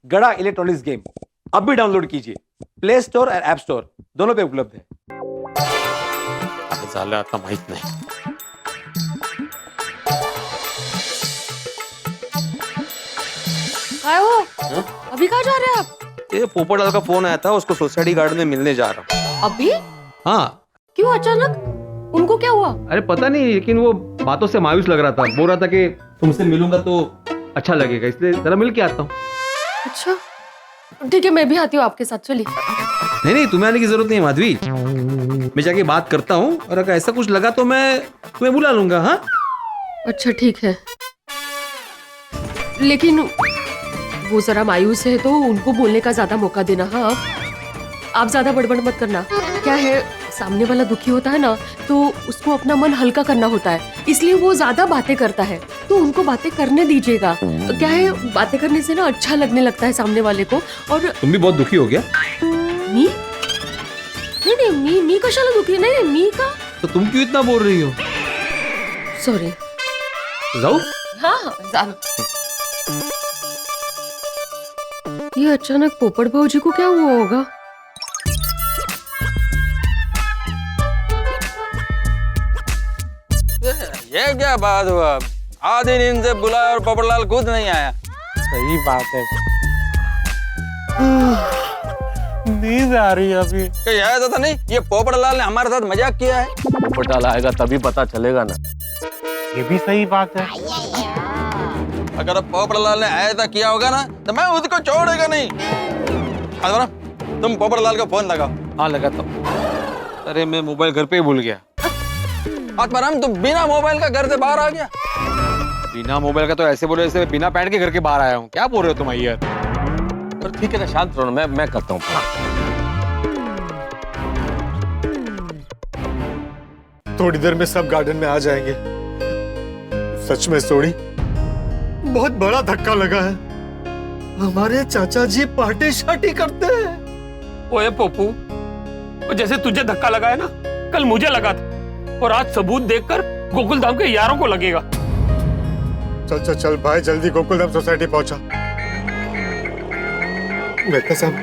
गड़ा electronics game अब भी डाउनलोड कीजिए। प्ले स्टोर और ऐप स्टोर दोनों पे उपलब्ध है। झालं आता माहित नाही। काय हो? अभी कहाँ जा रहे हैं आप? ये पोपटलाल का फोन आया था, उसको सोसाइटी गार्डन में मिलने जा रहा हूँ। अभी? हाँ। क्यों अचानक? उनको क्या हुआ? अरे पता नहीं, लेकिन वो बातों से मायूस लग रहा था। बोल रहा था कि तुमसे मिलूंगा तो अच्छा लगेगा, इसलिए जरा मिल के आता हूँ। अच्छा ठीक है, मैं भी आती हूँ आपके साथ, चलिए। नहीं नहीं, तुम्हें आने की जरूरत नहीं है माधवी। मैं जाके बात करता हूँ और अगर ऐसा कुछ लगा तो मैं तुम्हें बुला लूंगा। हाँ अच्छा ठीक है, लेकिन वो जरा मायूस है तो उनको बोलने का ज्यादा मौका देना। हाँ आप ज्यादा बड़बड़ मत करना। क्या है, सामने वाला दुखी होता है ना तो उसको अपना मन हल्का करना होता है, इसलिए वो ज्यादा बातें करता है, तो उनको बातें करने दीजिएगा। क्या है, बातें करने से ना अच्छा लगने लगता है सामने वाले को। और तुम भी बहुत दुखी हो गया। मी नहीं नहीं, मी कशाला दुखी? नहीं मी का? तो तुम क्यों इतना बोल रही हो? सॉरी। जाओ। हाँ जानो। ये अचानक पोपट भाऊजी को क्या हुआ होगा? ये क्या बात हुआ? आधी नींद से बुलाया और पोपटलाल खुद नहीं आया। सही बात है। नींद आ रही है अभी। कहीं ऐसा तो नहीं ये पोपटलाल ने हमारे साथ मजाक किया है? पोपटलाल आएगा तभी पता चलेगा ना। ये भी सही बात है। अगर पोपटलाल ने ऐसा किया होगा ना तो मैं उसको छोड़ेगा नहीं। अरे तुम पोपटलाल को फोन लगाओ। हाँ लगाता हूँ। अरे मैं मोबाइल घर पे ही भूल गया। आत्माराम तुम बिना मोबाइल का घर से बाहर आ गया? बिना मोबाइल का तो ऐसे बोले जैसे बिना पैंट के घर के बाहर आया हूँ। क्या बोल रहे हो तुम यार? ठीक है ना, शांत रहो ना, मैं करता हूँ। थोड़ी देर में सब गार्डन में आ जाएंगे। सच में सोनी, बहुत बड़ा धक्का लगा है। हमारे चाचा जी पार्टी शार्टी करते हैं। ओए पप्पू, वो जैसे तुझे धक्का लगा है ना, कल मुझे लगा था और आज सबूत देखकर गोकुलधाम के यारों को लगेगा। चल चल चल भाई, जल्दी गोकुलधाम सोसाइटी पहुंचा। मेहता साहब,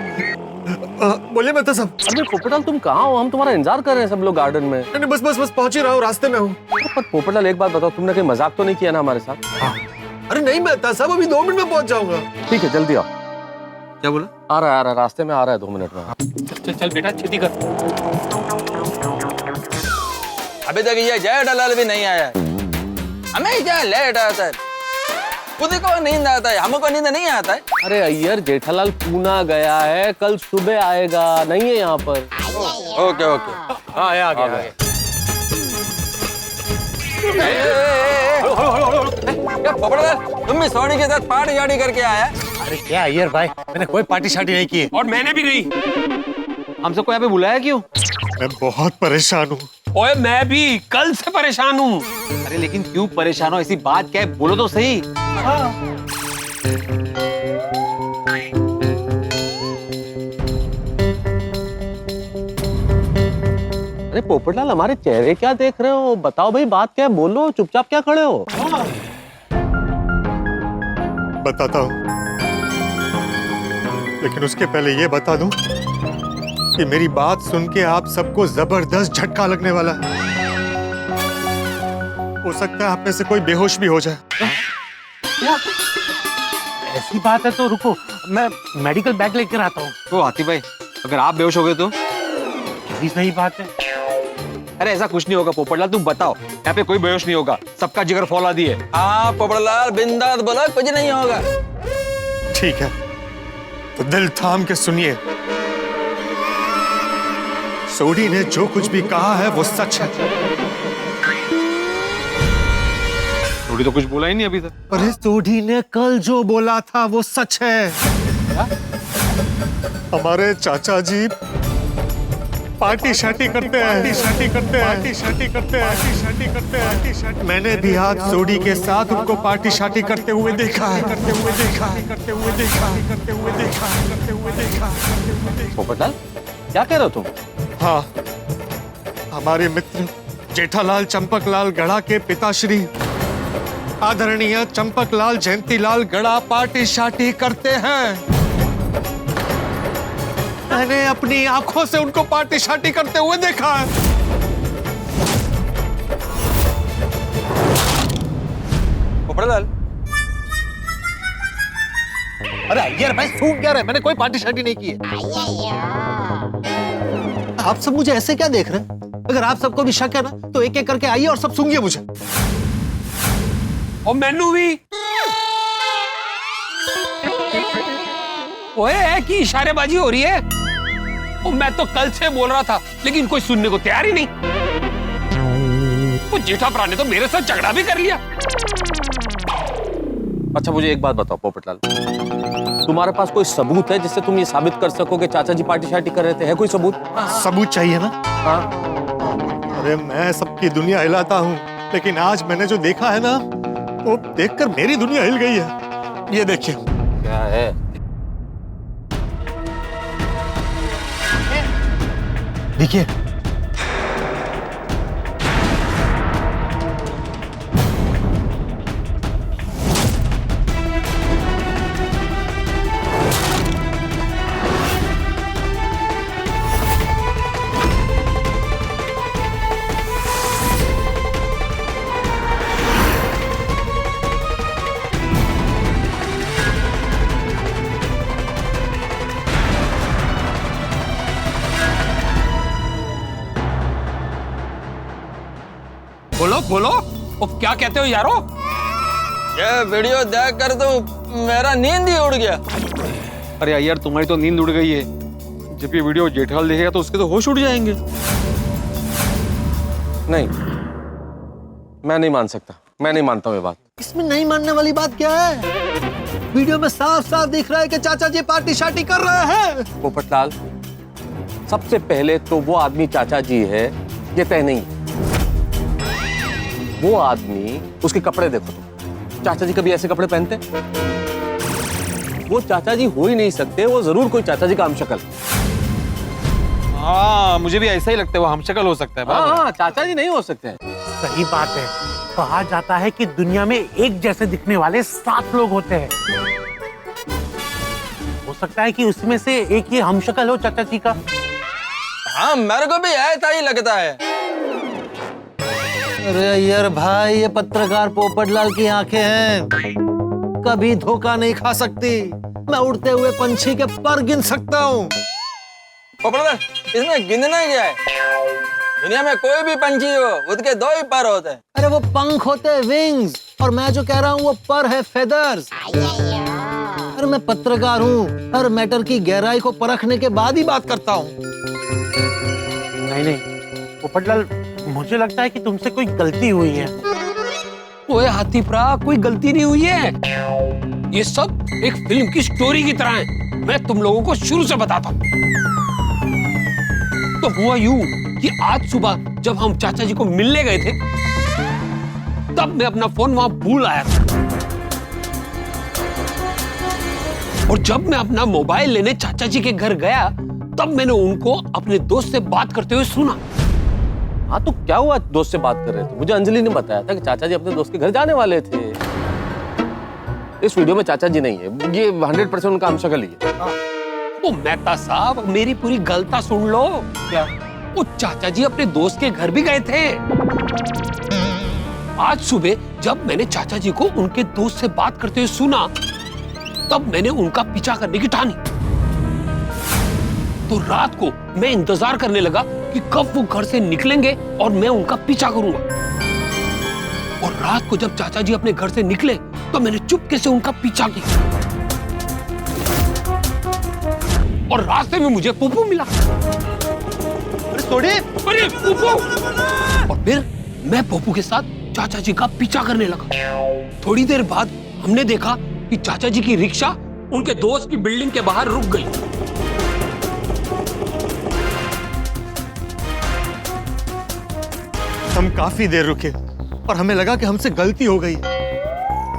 बोलिए मेहता साहब। अरे पोपटलाल तुम कहाँ हो? हम तुम्हारा इंतजार कर रहे हैं सब लोग गार्डन में। नहीं बस बस बस पहुंच ही रहा हूँ, रास्ते में हूँ। पर पोपटलाल एक बात बताओ, तुमने कहीं मजाक तो नहीं किया ना हमारे साथ? अरे नहीं मेहता साहब, अभी 2 मिनट में पहुंच जाऊंगा। ठीक है जल्दी आओ। क्या बोला? आ रहा है रास्ते में आ रहा है, 2 मिनट में। चल चल बेटा, छेती कर। अभी तक ये जेठालाल भी नहीं आया। हमें क्या लेट आता है, खुद को नींद आता है, हमको नींद नहीं आता है। अरे अय्यर, जेठालाल पूना गया है, कल सुबह आएगा, नहीं है यहाँ पर। ओके ओके, हाँ आ गया। क्या पोपटलाल तुम भी सोनी के साथ पार्टी शार्टी करके आया? अरे क्या अय्यर भाई, मैंने कोई पार्टी शार्टी नहीं की है। और मैंने भी नहीं। हम सबको यहाँ पे बुलाया क्यों? मैं बहुत परेशान हूँ। ओए मैं भी कल से परेशान हूँ। अरे लेकिन क्यों परेशान हो? ऐसी बात क्या है, बोलो तो सही। अरे पोपटलाल, हमारे चेहरे क्या देख रहे हो? बताओ भाई, बात क्या है, बोलो। चुपचाप क्या खड़े हो? बताता हूँ, लेकिन उसके पहले ये बता दूं कि मेरी बात सुन के आप सबको जबरदस्त झटका लगने वाला है। हो सकता है आप में से कोई बेहोश भी हो जाए। ऐसी बात है तो रुको, मैं मेडिकल बैग लेकर आता हूँ। तो आतिफ भाई, अगर आप बेहोश हो गए तो? यही सही बात है। अरे ऐसा कुछ नहीं होगा पोपटलाल, तुम बताओ। यहाँ पे कोई बेहोश नहीं होगा, सबका जिगर फौलादी है। हाँ पोपटलाल बिंदास बोला, कुछ नहीं होगा। ठीक है, तो दिल थाम के सुनिए। सोडी ने जो कुछ भी कहा है वो सच है। थोड़ी तो कुछ बोला ही नहीं अभी तक। अरे सोडी ने कल जो बोला था वो सच है। हमारे चाचा जी पार्टी शार्टी करते हैं, पार्टी शार्टी करते हैं, पार्टी शार्टी करते हैं, पार्टी शार्टी करते हैं, पार्टी शार्टी। मैंने भी आज सोडी के साथ उनको पार्टी शार्टी करते हुए देखा है, करते हुए देखा है, करते हुए देखा है, करते हुए देखा है, करते हुए देखा है, करते हुए देखा। पोपटलाल क्या कह रहे हो तुम? हाँ, हमारे मित्र जेठालाल चंपकलाल गढ़ा के पिताश्री आदरणीय चंपकलाल जयंतीलाल गढ़ा पार्टी शार्टी करते हैं। मैंने अपनी आंखों से उनको पार्टी शार्टी करते हुए देखा है। पोपटलाल, अरे यार भाई सूख क्या रहे, मैंने कोई पार्टी शार्टी नहीं की है। आप सब मुझे ऐसे क्या देख रहे हैं? अगर आप सबको भी शक है ना तो एक एक करके आइए और सब सूंघिए मुझे। और मैनू भी ओए है कि इशारेबाजी हो रही है। और मैं तो कल से बोल रहा था लेकिन कोई सुनने को तैयार ही नहीं। वो जेठा ने तो मेरे साथ झगड़ा भी कर लिया। अच्छा मुझे एक बात बताओ पोपटलाल, तुम्हारे पास कोई सबूत है जिससे तुम ये साबित कर सको कि चाचा जी पार्टी शार्टी कर रहे थे? है कोई सबूत? सबूत चाहिए ना? हाँ। अरे मैं सबकी दुनिया हिलाता हूँ, लेकिन आज मैंने जो देखा है ना वो देखकर मेरी दुनिया हिल गई है। ये देखिए। क्या है? देखिए। बोलो बोलो, वो क्या कहते हो यारो? ये वीडियो देख कर तो मेरा नींद ही उड़ गया। अरे यार तुम्हारी तो नींद उड़ गई है। जब ये वीडियो जेठालाल देखेगा तो उसके तो होश उड़ जाएंगे। नहीं, मैं नहीं मान सकता, मैं नहीं मानता हूँ ये बात। इसमें नहीं मानने वाली बात क्या है? वीडियो में साफ साफ दिख रहा है कि चाचा जी पार्टी शार्टी कर रहे हैं। पोपटलाल, सबसे पहले तो वो आदमी चाचा जी है ये तय नहीं। वो आदमी, उसके कपड़े देखो तुम। चाचा जी कभी ऐसे कपड़े पहनते? वो चाचा जी हो ही नहीं सकते, वो जरूर कोई चाचा जी का हमशक्ल। हाँ मुझे भी ऐसा ही लगता है, वो हमशक्ल हो सकता है। हाँ, चाचा जी नहीं हो सकते हैं। सही बात है। कहा जाता है कि दुनिया में एक जैसे दिखने वाले 7 लोग होते हैं। हो सकता है कि उसमें से एक ही हमशक्ल हो चाचा जी का। हाँ, मेरे को भी ऐसा ही लगता है। अरे यार भाई, ये पत्रकार पोपटलाल की आंखें हैं, कभी धोखा नहीं खा सकती। मैं उड़ते हुए पंछी के पर गिन सकता हूँ। पोपटलाल, इसमें गिनना क्या है? दुनिया में कोई भी पंछी हो, उसके 2 ही पर होते हैं। अरे वो पंख होते हैं, विंग्स, और मैं जो कह रहा हूँ वो पर है, फेदर्स। अरे मैं पत्रकार हूँ, हर मैटर की गहराई को परखने के बाद ही बात करता हूँ। नहीं पोपटलाल, मुझे लगता है कि तुमसे कोई गलती हुई है। ओए हाथीप्रा, कोई गलती नहीं हुई है। ये सब एक फिल्म की स्टोरी की तरह है। मैं तुम लोगों को शुरू से बताता हूँ। तो हुआ यूं कि आज सुबह जब हम चाचा जी को मिलने गए थे, तब मैं अपना फोन वहां भूल आया था। और जब मैं अपना मोबाइल लेने चाचा जी के घर गया, तब मैंने उनको अपने दोस्त से बात करते हुए सुना। हाँ तो क्या हुआ? दोस्त से बात कर रहे थे। मुझे अंजलि ने बताया था कि चाचा जी अपने दोस्त के घर जाने वाले थे। इस वीडियो में चाचा जी नहीं है, ये 100% उनका हमशक्ल ही है। ओ मेहता साहब, मेरी पूरी गलता सुन लो। क्या? वो चाचा जी अपने दोस्त के घर भी गए थे। आज सुबह जब मैंने चाचा जी को उनके दोस्त से बात करते हुए सुना, तब मैंने उनका पीछा करने की ठानी। तो रात को मैं इंतजार करने लगा कि कब वो घर से निकलेंगे और मैं उनका पीछा करूंगा। और रात को जब चाचा जी अपने घर से निकले, तो मैंने चुपके से उनका पीछा किया। और रास्ते में मुझे पुप्पू मिला। अरे पुप्पू! और फिर मैं पप्पू के साथ चाचा जी का पीछा करने लगा। थोड़ी देर बाद हमने देखा कि चाचा जी की रिक्शा उनके दोस्त की बिल्डिंग के बाहर रुक गई। हम काफी देर रुके और हमें लगा कि हमसे गलती हो गई।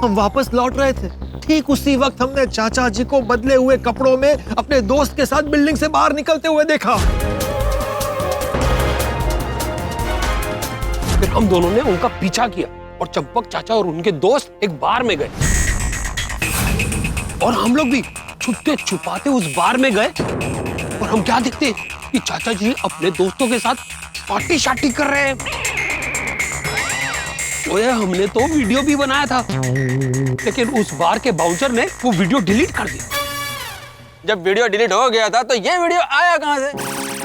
हम वापस लौट रहे थे, ठीक उसी वक्त हमने चाचा जी को बदले हुए कपड़ों में अपने दोस्त के साथ बिल्डिंग से बाहर निकलते हुए देखा। फिर हम दोनों ने उनका पीछा किया और चंपक चाचा और उनके दोस्त एक बार में गए। और हम लोग भी छुपते छुपाते उस बार में गए और हम क्या देखते कि चाचा जी अपने दोस्तों के साथ पार्टी शार्टी कर रहे हैं। ओए हमने तो वीडियो भी बनाया था, लेकिन उस बार के बाउंसर ने वो वीडियो डिलीट कर दिया। जब वीडियो डिलीट हो गया था तो ये वीडियो आया कहाँ से?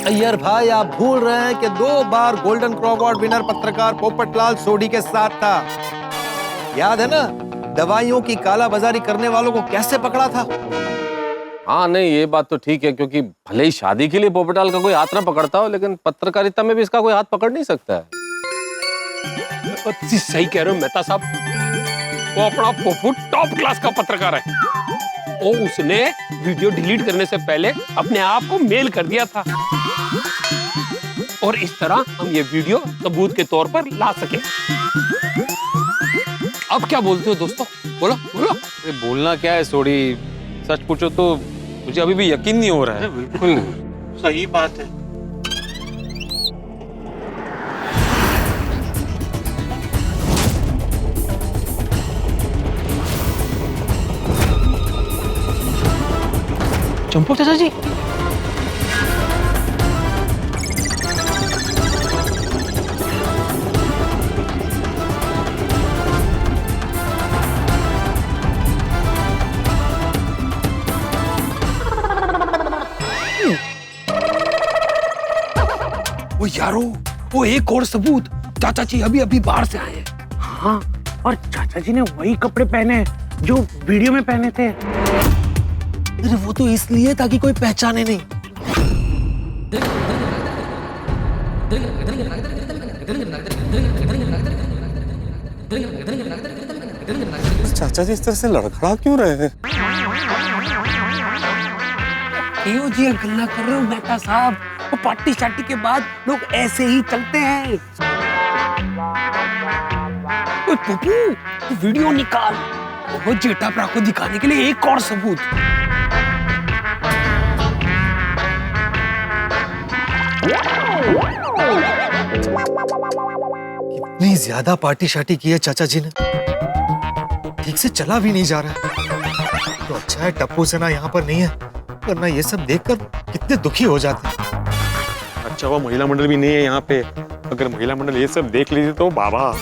अय्यर भाई, आप भूल रहे हैं कि 2 बार गोल्डन क्रॉ अवार्ड विनर पत्रकार पोपटलाल सोडी के साथ था। याद है ना, दवाइयों की कालाबाजारी करने वालों को कैसे पकड़ा था? हाँ नहीं, ये बात तो ठीक है, क्योंकि भले ही शादी के लिए पोपटाल का कोई हाथ ना पकड़ता हो, लेकिन पत्रकारिता में भी इसका कोई हाथ पकड़ नहीं सकता है। सही कह रहे हो मेहता साहब, वो अपना पोपू टॉप क्लास का पत्रकार है। वो उसने वीडियो डिलीट करने से पहले अपने आप को मेल कर दिया था, और इस तरह हम ये वीडियो सबूत के तौर पर ला सके। अब क्या बोलते हो दोस्तों? बोलो बोलो। अरे बोलना क्या है सोडी, सच पूछो तो मुझे अभी भी यकीन नहीं हो रहा है। बिल्कुल नहीं, सही बात है। चंपू चाचा जी, वो यारो, वो एक और सबूत, चाचा जी अभी अभी बाहर से आए हैं। हाँ, और चाचा जी ने वही कपड़े पहने हैं जो वीडियो में पहने थे। अरे वो तो इसलिए ताकि कोई पहचाने नहीं। चाचा जी इस तरह से लड़खड़ा क्यों रहे हैं? क्यों जी गल्ला कर रहे हो मेहता साहब? वो पार्टी शार्टी के बाद लोग ऐसे ही चलते हैं। ओए पप्पू, तू वीडियो निकाल, वो जेठा प्रा को दिखाने के लिए एक और सबूत। इतनी ज्यादा पार्टी शार्टी की है चाचा जी ने, ठीक से चला भी नहीं जा रहा है। तो अच्छा है टप्पू सेना यहाँ पर नहीं है, वरना ये सब देखकर कितने दुखी हो जाते हैं। अच्छा हुआ महिला मंडल भी नहीं है यहाँ पे, अगर महिला मंडल ये सब देख लीजिए तो बाबा।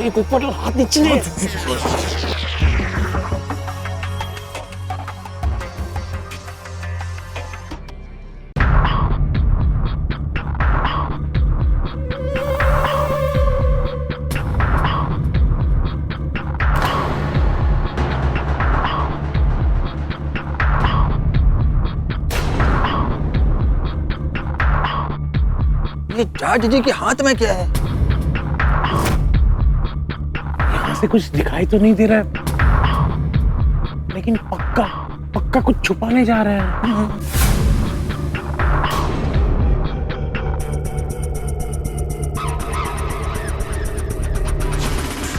पोपट हाथ नीचे ले। ये चाचा जी के हाथ में क्या है? यहाँ से कुछ दिखाई तो नहीं दे रहा है, लेकिन पक्का पक्का कुछ छुपाने जा रहे हैं।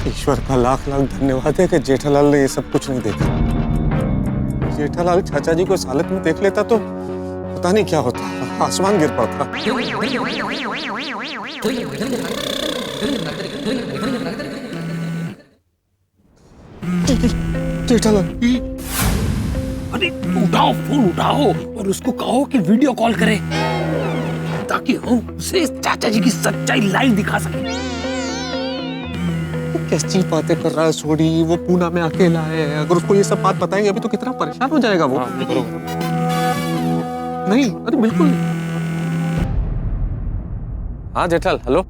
ईश्वर का लाख लाख धन्यवाद है कि जेठालाल ने ये सब कुछ नहीं देखा। जेठालाल चाचा जी को इस हालत में देख लेता तो पता नहीं क्या होता, आसमान गिर पड़ता। जेठालाल, अरे उठाओ, फोन उठाओ और उसको कहो कि वीडियो कॉल करे, ताकि हम उसे चाचा जी की सच्चाई लाइव दिखा सकें। कैसी बातें कर रहा है सोडी, वो पूना में अकेला है। अगर उसको ये सब बात बताएंगे अभी तो कितना परेशान हो जाएगा वो। नहीं, अरे बिल्कुल। हाँ जेठाल, हेलो।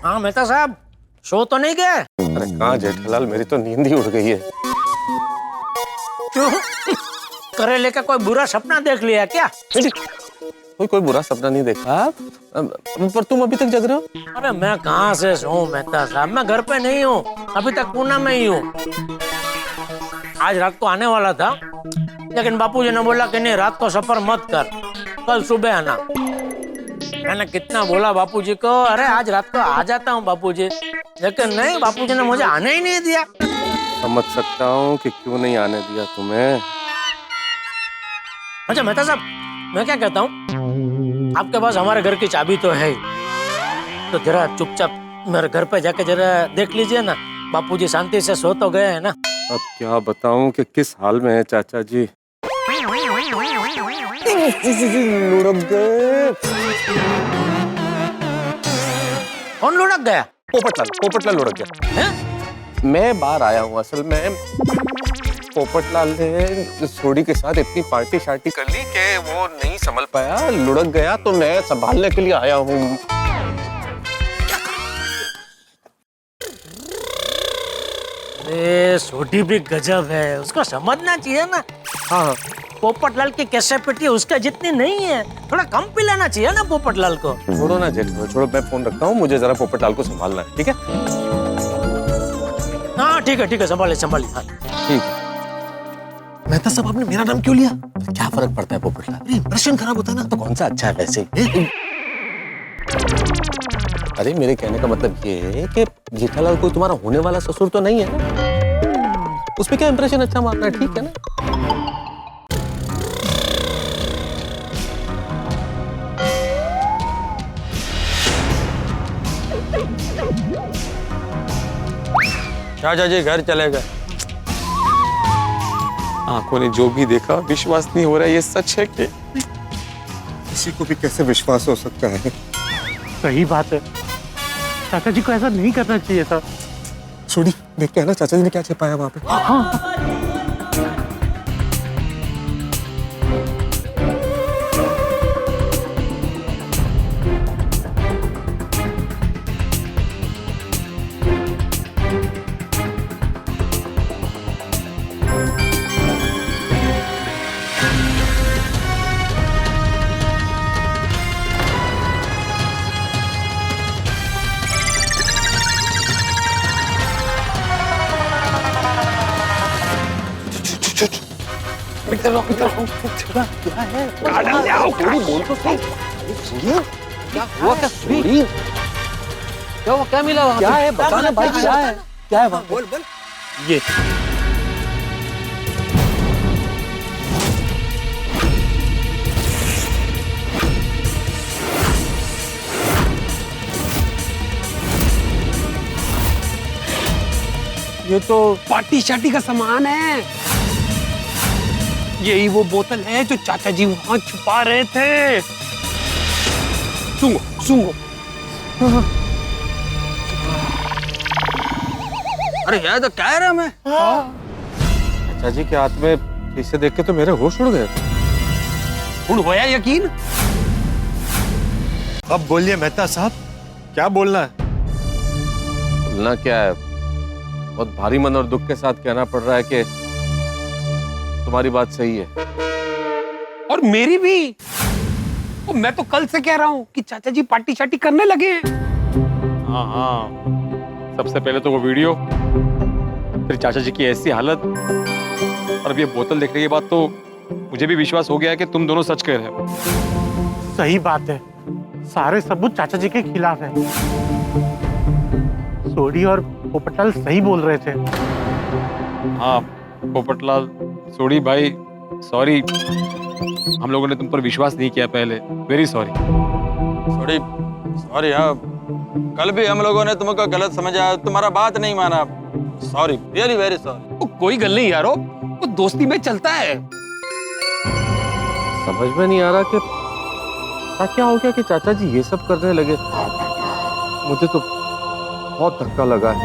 हाँ मेहता साहब, सो तो नहीं गए? अरे कहाँ जेठालाल, मेरी तो नींद ही उड़ गई है। क्यों? करेले का कोई बुरा सपना देख लिया क्या? कोई बुरा सपना नहीं देखा, पर तुम अभी तक जग रहे हो? अरे मैं कहाँ से सोऊं मेहता साहब, मैं घर पे नहीं हूँ, अभी तक पूना में ही हूँ। आज रात को आने वाला था, लेकिन बापूजी ने बोला कि नहीं, रात को सफर मत कर, कल सुबह आना। मैंने कितना बोला बापूजी को, अरे आज रात को आ जाता हूँ बापूजी, लेकिन नहीं, बापूजी ने मुझे आने ही नहीं दिया। समझ सकता हूँ कि क्यों नहीं आने दिया तुम्हें। अच्छा मेहता साहब, मैं क्या कहता हूँ, आपके पास हमारे घर की चाबी तो है ही, तो जरा चुपचाप मेरे घर पे जाके जरा देख लीजिए ना, बापूजी शांति से सो तो गए हैं ना। अब क्या बताऊं कि किस हाल में है चाचा जी। लुढ़क गए। कौन लुढ़क गया? पोपटलाल लुढ़क गया। हैं? मैं बाहर आया हूँ असल में। पोपटलाल ने सोडी के साथ इतनी पार्टी शार्टी कर ली कि वो नहीं संभल पाया, लुढ़क गया, तो मैं संभालने के लिए आया हूँ। अरे सोडी भी गजब है, उसको समझना चाहिए ना। हाँ पोपटलाल की कैपेसिटी उसका जितनी नहीं है, थोड़ा कम पिलाना चाहिए ना पोपटलाल को। छोड़ो ना जेठ, छोड़ो, मैं फोन रखता हूँ, मुझे जरा पोपटलाल को संभालना है, ठीक है? हाँ ठीक है संभालिए। हाँ। ठीक है। मेहता साहब, आपने मेरा नाम क्यों लिया? क्या फर्क पड़ता है पोपटलाल? इंप्रेशन खराब होता है ना। तो कौन सा अच्छा है वैसे। अरे मेरे कहने का मतलब ये है कि जेठालाल कोई तुम्हारा होने वाला ससुर तो नहीं है ना, उसमें क्या इंप्रेशन अच्छा मारना है, ठीक है ना? चाचा जी घर चले गए। आंखों ने जो भी देखा विश्वास नहीं हो रहा है, ये सच है कि किसी को भी कैसे विश्वास हो सकता है? सही बात है, चाचा जी को ऐसा नहीं करना चाहिए था। सोडी, देख के आना चाचा जी ने क्या छिपाया वहां पे। क्या मिला वहाँ? क्या है बताना भाई, क्या है? क्या है वहाँ? बोल। ये तो पार्टी शार्टी का सामान है। यही वो बोतल है जो चाचा जी वहां छुपा रहे थे। सूंघो। अरे यार तो कह रहा मैं। चाचा जी के हाथ में शीशे देख के तो मेरे होश उड़ गए। उड़ होया यकीन? अब बोलिए मेहता साहब, क्या बोलना है? बोलना क्या है, बहुत भारी मन और दुख के साथ कहना पड़ रहा है कि तुम्हारी बात सही है। और मेरी भी। और मैं तो कल से कह रहा हूँ कि चाचा जी पार्टी शार्टी करने लगे हैं। हाँ, सबसे पहले तो वो वीडियो, फिर चाचा जी की ऐसी हालत, और अब ये बोतल देखने के बाद तो मुझे भी विश्वास हो गया है कि तुम दोनों सच कह रहे हो। सही बात है, सारे सबूत चाचा जी के खिलाफ है। सोडी और पोपटलाल सही बोल रहे थे। हाँ पोपटलाल, सोडी भाई, सॉरी, हम लोगों ने तुम पर विश्वास नहीं किया पहले, वेरी सॉरी। सॉरी। हाँ, कल भी हम लोगों ने तुमको गलत समझा, तुम्हारा बात नहीं माना। Sorry, very very sorry. वो कोई गल नहीं यारो, वो दोस्ती में चलता है। समझ में नहीं आ रहा कि क्या हो गया कि चाचा जी ये सब करने लगे। मुझे तो बहुत धक्का लगा है।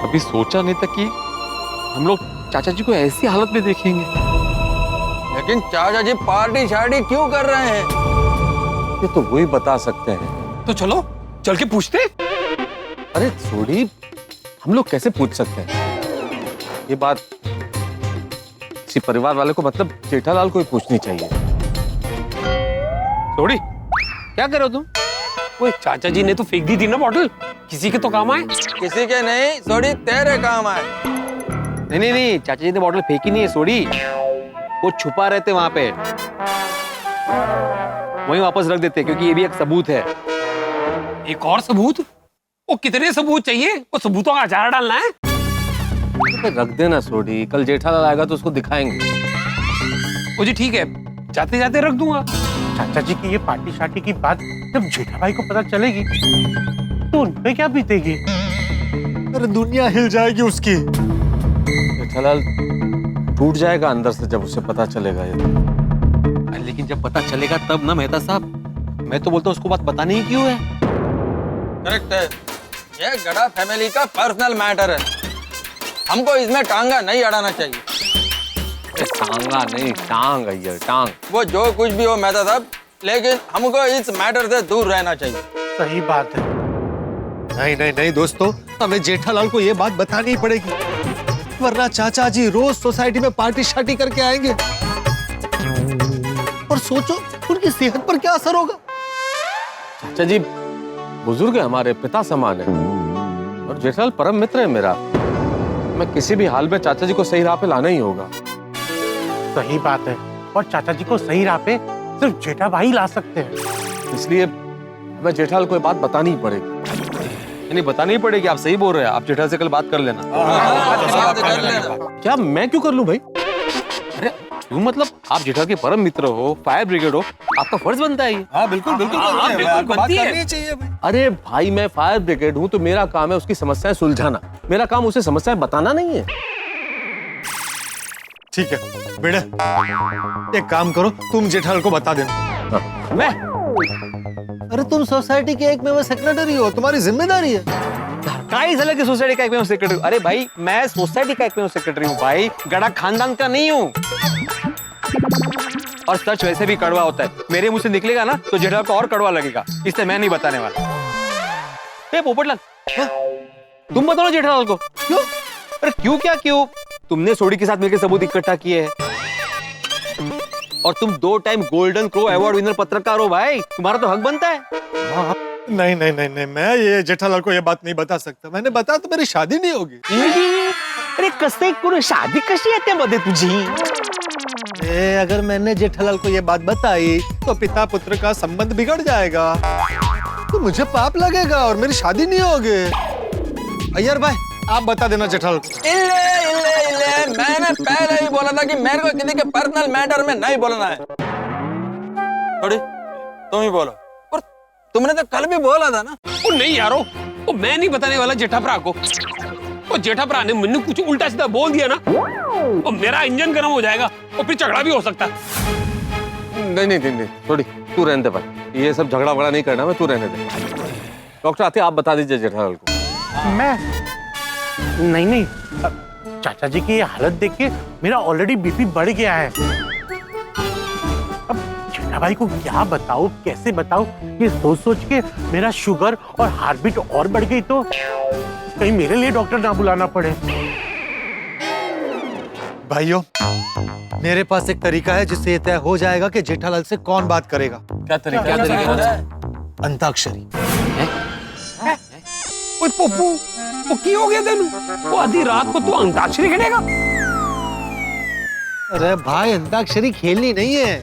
अभी सोचा नहीं था कि हम लोग चाचा जी को ऐसी हालत में देखेंगे। लेकिन चाचा जी पार्टी शार्टी क्यों कर रहे हैं? ये तो वही बता सकते हैं। तो चलो चल के पूछते। अरे सोडी, हम लोग कैसे पूछ सकते हैं? ये बात किसी परिवार वाले को, मतलब जेठालाल को ही पूछनी चाहिए। सोडी, क्या कर रहे हो तुम? वो चाचा जी ने तो फेंक दी थी ना बॉटल, किसी के तो काम आए। किसी के नहीं, सोडी तेरे काम आए। नहीं, चाचा जी ने बॉटल फेंकी नहीं है सोडी, वो छुपा रहते वहां पे, वहीं वापस रख देते, क्योंकि ये भी एक सबूत है। एक और सबूत? वो कितने सबूत चाहिए? वो सबूतों का अचार डालना है। रख देना सोडी, कल जेठालाल आएगा तो उसको दिखाएंगे। ओ जी ठीक है, जाते जाते रख दूंगा। चाचा जी की ये पार्टी शार्टी की बात जब जेठा भाई को पता चलेगी तो उन पे क्या बीतेगी? अरे दुनिया हिल जाएगी उसकी। जेठालाल टूट जाएगा अंदर से जब उसे पता चलेगा ये। लेकिन जब पता चलेगा तब ना मेहता साहब, मैं तो बोलता हूँ उसको बात बतानी ही क्यों है। करेक्ट है, ये गड़ा फैमिली का पर्सनल मैटर है, हमको इसमें टांगा नहीं अड़ाना चाहिए। टांगा नहीं, टांग है ये, टांग। वो जो कुछ भी हो मेहता साहब, लेकिन हमको इस मैटर से दूर रहना चाहिए। सही बात है। नहीं नहीं नहीं दोस्तों, हमें जेठालाल को ये बात बतानी ही पड़ेगी, वरना चाचा जी रोज सोसाइटी में पार्टी शार्टी करके आएंगे और सोचो उनकी सेहत पर क्या असर होगा। चाचा जी बुजुर्ग है, हमारे पिता समान है, और जेठालाल परम मित्र है मेरा। मैं किसी भी हाल में चाचा जी को सही राह पे लाना ही होगा। सही बात है, और चाचा जी को सही राह पे सिर्फ जेठा भाई ला सकते हैं। इसलिए मैं जेठालाल को ये बात बतानी ही पड़ेगी। नहीं बतानी ही पड़ेगी, आप सही बोल रहे हैं। आप जेठा से कल बात कर लेना। क्या मैं क्यों कर लूं भाई? अरे क्यों मतलब, आप जेठा के परम मित्र हो, फायर ब्रिगेड हो, आपका फर्ज बनता है ये। हाँ बिल्कुल बिल्कुल बनती है। अरे भाई मैं फायर ब्रिगेड हूँ तो मेरा काम है उसकी समस्याएं सुलझाना, मेरा काम उसे समस्याएं बताना नहीं है। ठीक है बेटे, एक काम करो, तुम जेठालाल को बता देना। मैं अरे तुम सोसाइटी के एक मेंबर सेक्रेटरी हो, तुम्हारी जिम्मेदारी है। काई साले की सोसाइटी का एक में सेक्रेटरी। अरे भाई मैं सोसाइटी का एक में सेक्रेटरी हूँ भाई, गड़ा खानदान का नहीं हूँ। और सच वैसे भी कड़वा होता है, मेरे मुंह से निकलेगा ना तो जेठालाल को और कड़वा लगेगा, इसलिए मैं नहीं बताने वाला। ए पोपटलाल, तुम बताओ जेठालाल को। क्यों? अरे क्यों क्या क्यों? तुमने सोडी के साथ मिलकर सबूत इकट्ठा किए हैं, और तुम 2 time golden crow award winner पत्रकार हो भाई, तुम्हारा तो हक बनता है। नहीं नहीं नहीं नहीं, मैं ये जेठालाल को ये बात नहीं बता सकता। मैंने बताया तो मेरी शादी नहीं होगी। अरे कसं करून शादी कशी येते मध्ये तुझी? अगर मैंने जेठालाल को ये बात बताई तो पिता पुत्र का संबंध बिगड़ जाएगा, तो मुझे पाप लगेगा और मेरी शादी नहीं होगी। अय्यर भाई आप बता देना जेठालाल को। इल्ले, मैंने पहले ही बोला था कि मेरे को किसी के पर्सनल मैटर में नहीं बोलना है। थोड़ी तुम ही बोलो, और तुमने तो कल भी बोला था ना। ओ नहीं यारो, वो मैं नहीं बताने वाला जेठा भरा को। वो जेठा भरा ने मैंने कुछ उल्टा सीधा बोल दिया ना, और मेरा इंजन गर्म हो जाएगा और फिर झगड़ा भी हो सकता है। नहीं थोड़ी तू रहने दे भाई, ये सब झगड़ा वगड़ा नहीं करना, मैं तू रहने दे। डॉक्टर आते आप बता दीजिए जेठालाल को। मैं नहीं, चाचा जी की ये हालत देख के मेरा ऑलरेडी बीपी बढ़ गया है। अब जेठा भाई को क्या बताऊं, कैसे बताऊं, ये सोच सोच के मेरा शुगर और हार्ट बीट और बढ़ गई तो कहीं मेरे लिए डॉक्टर ना बुलाना पड़े। भाइयों मेरे पास एक तरीका है जिससे ये तय हो जाएगा कि जेठालाल से कौन बात करेगा। क्या तरीका? अंताक्षरी। ओए पप्पू, वो की हो गया तेनू? वो आधी रात को तू अंताक्षरी खेलेगा? अरे भाई अंताक्षरी खेलनी नहीं है,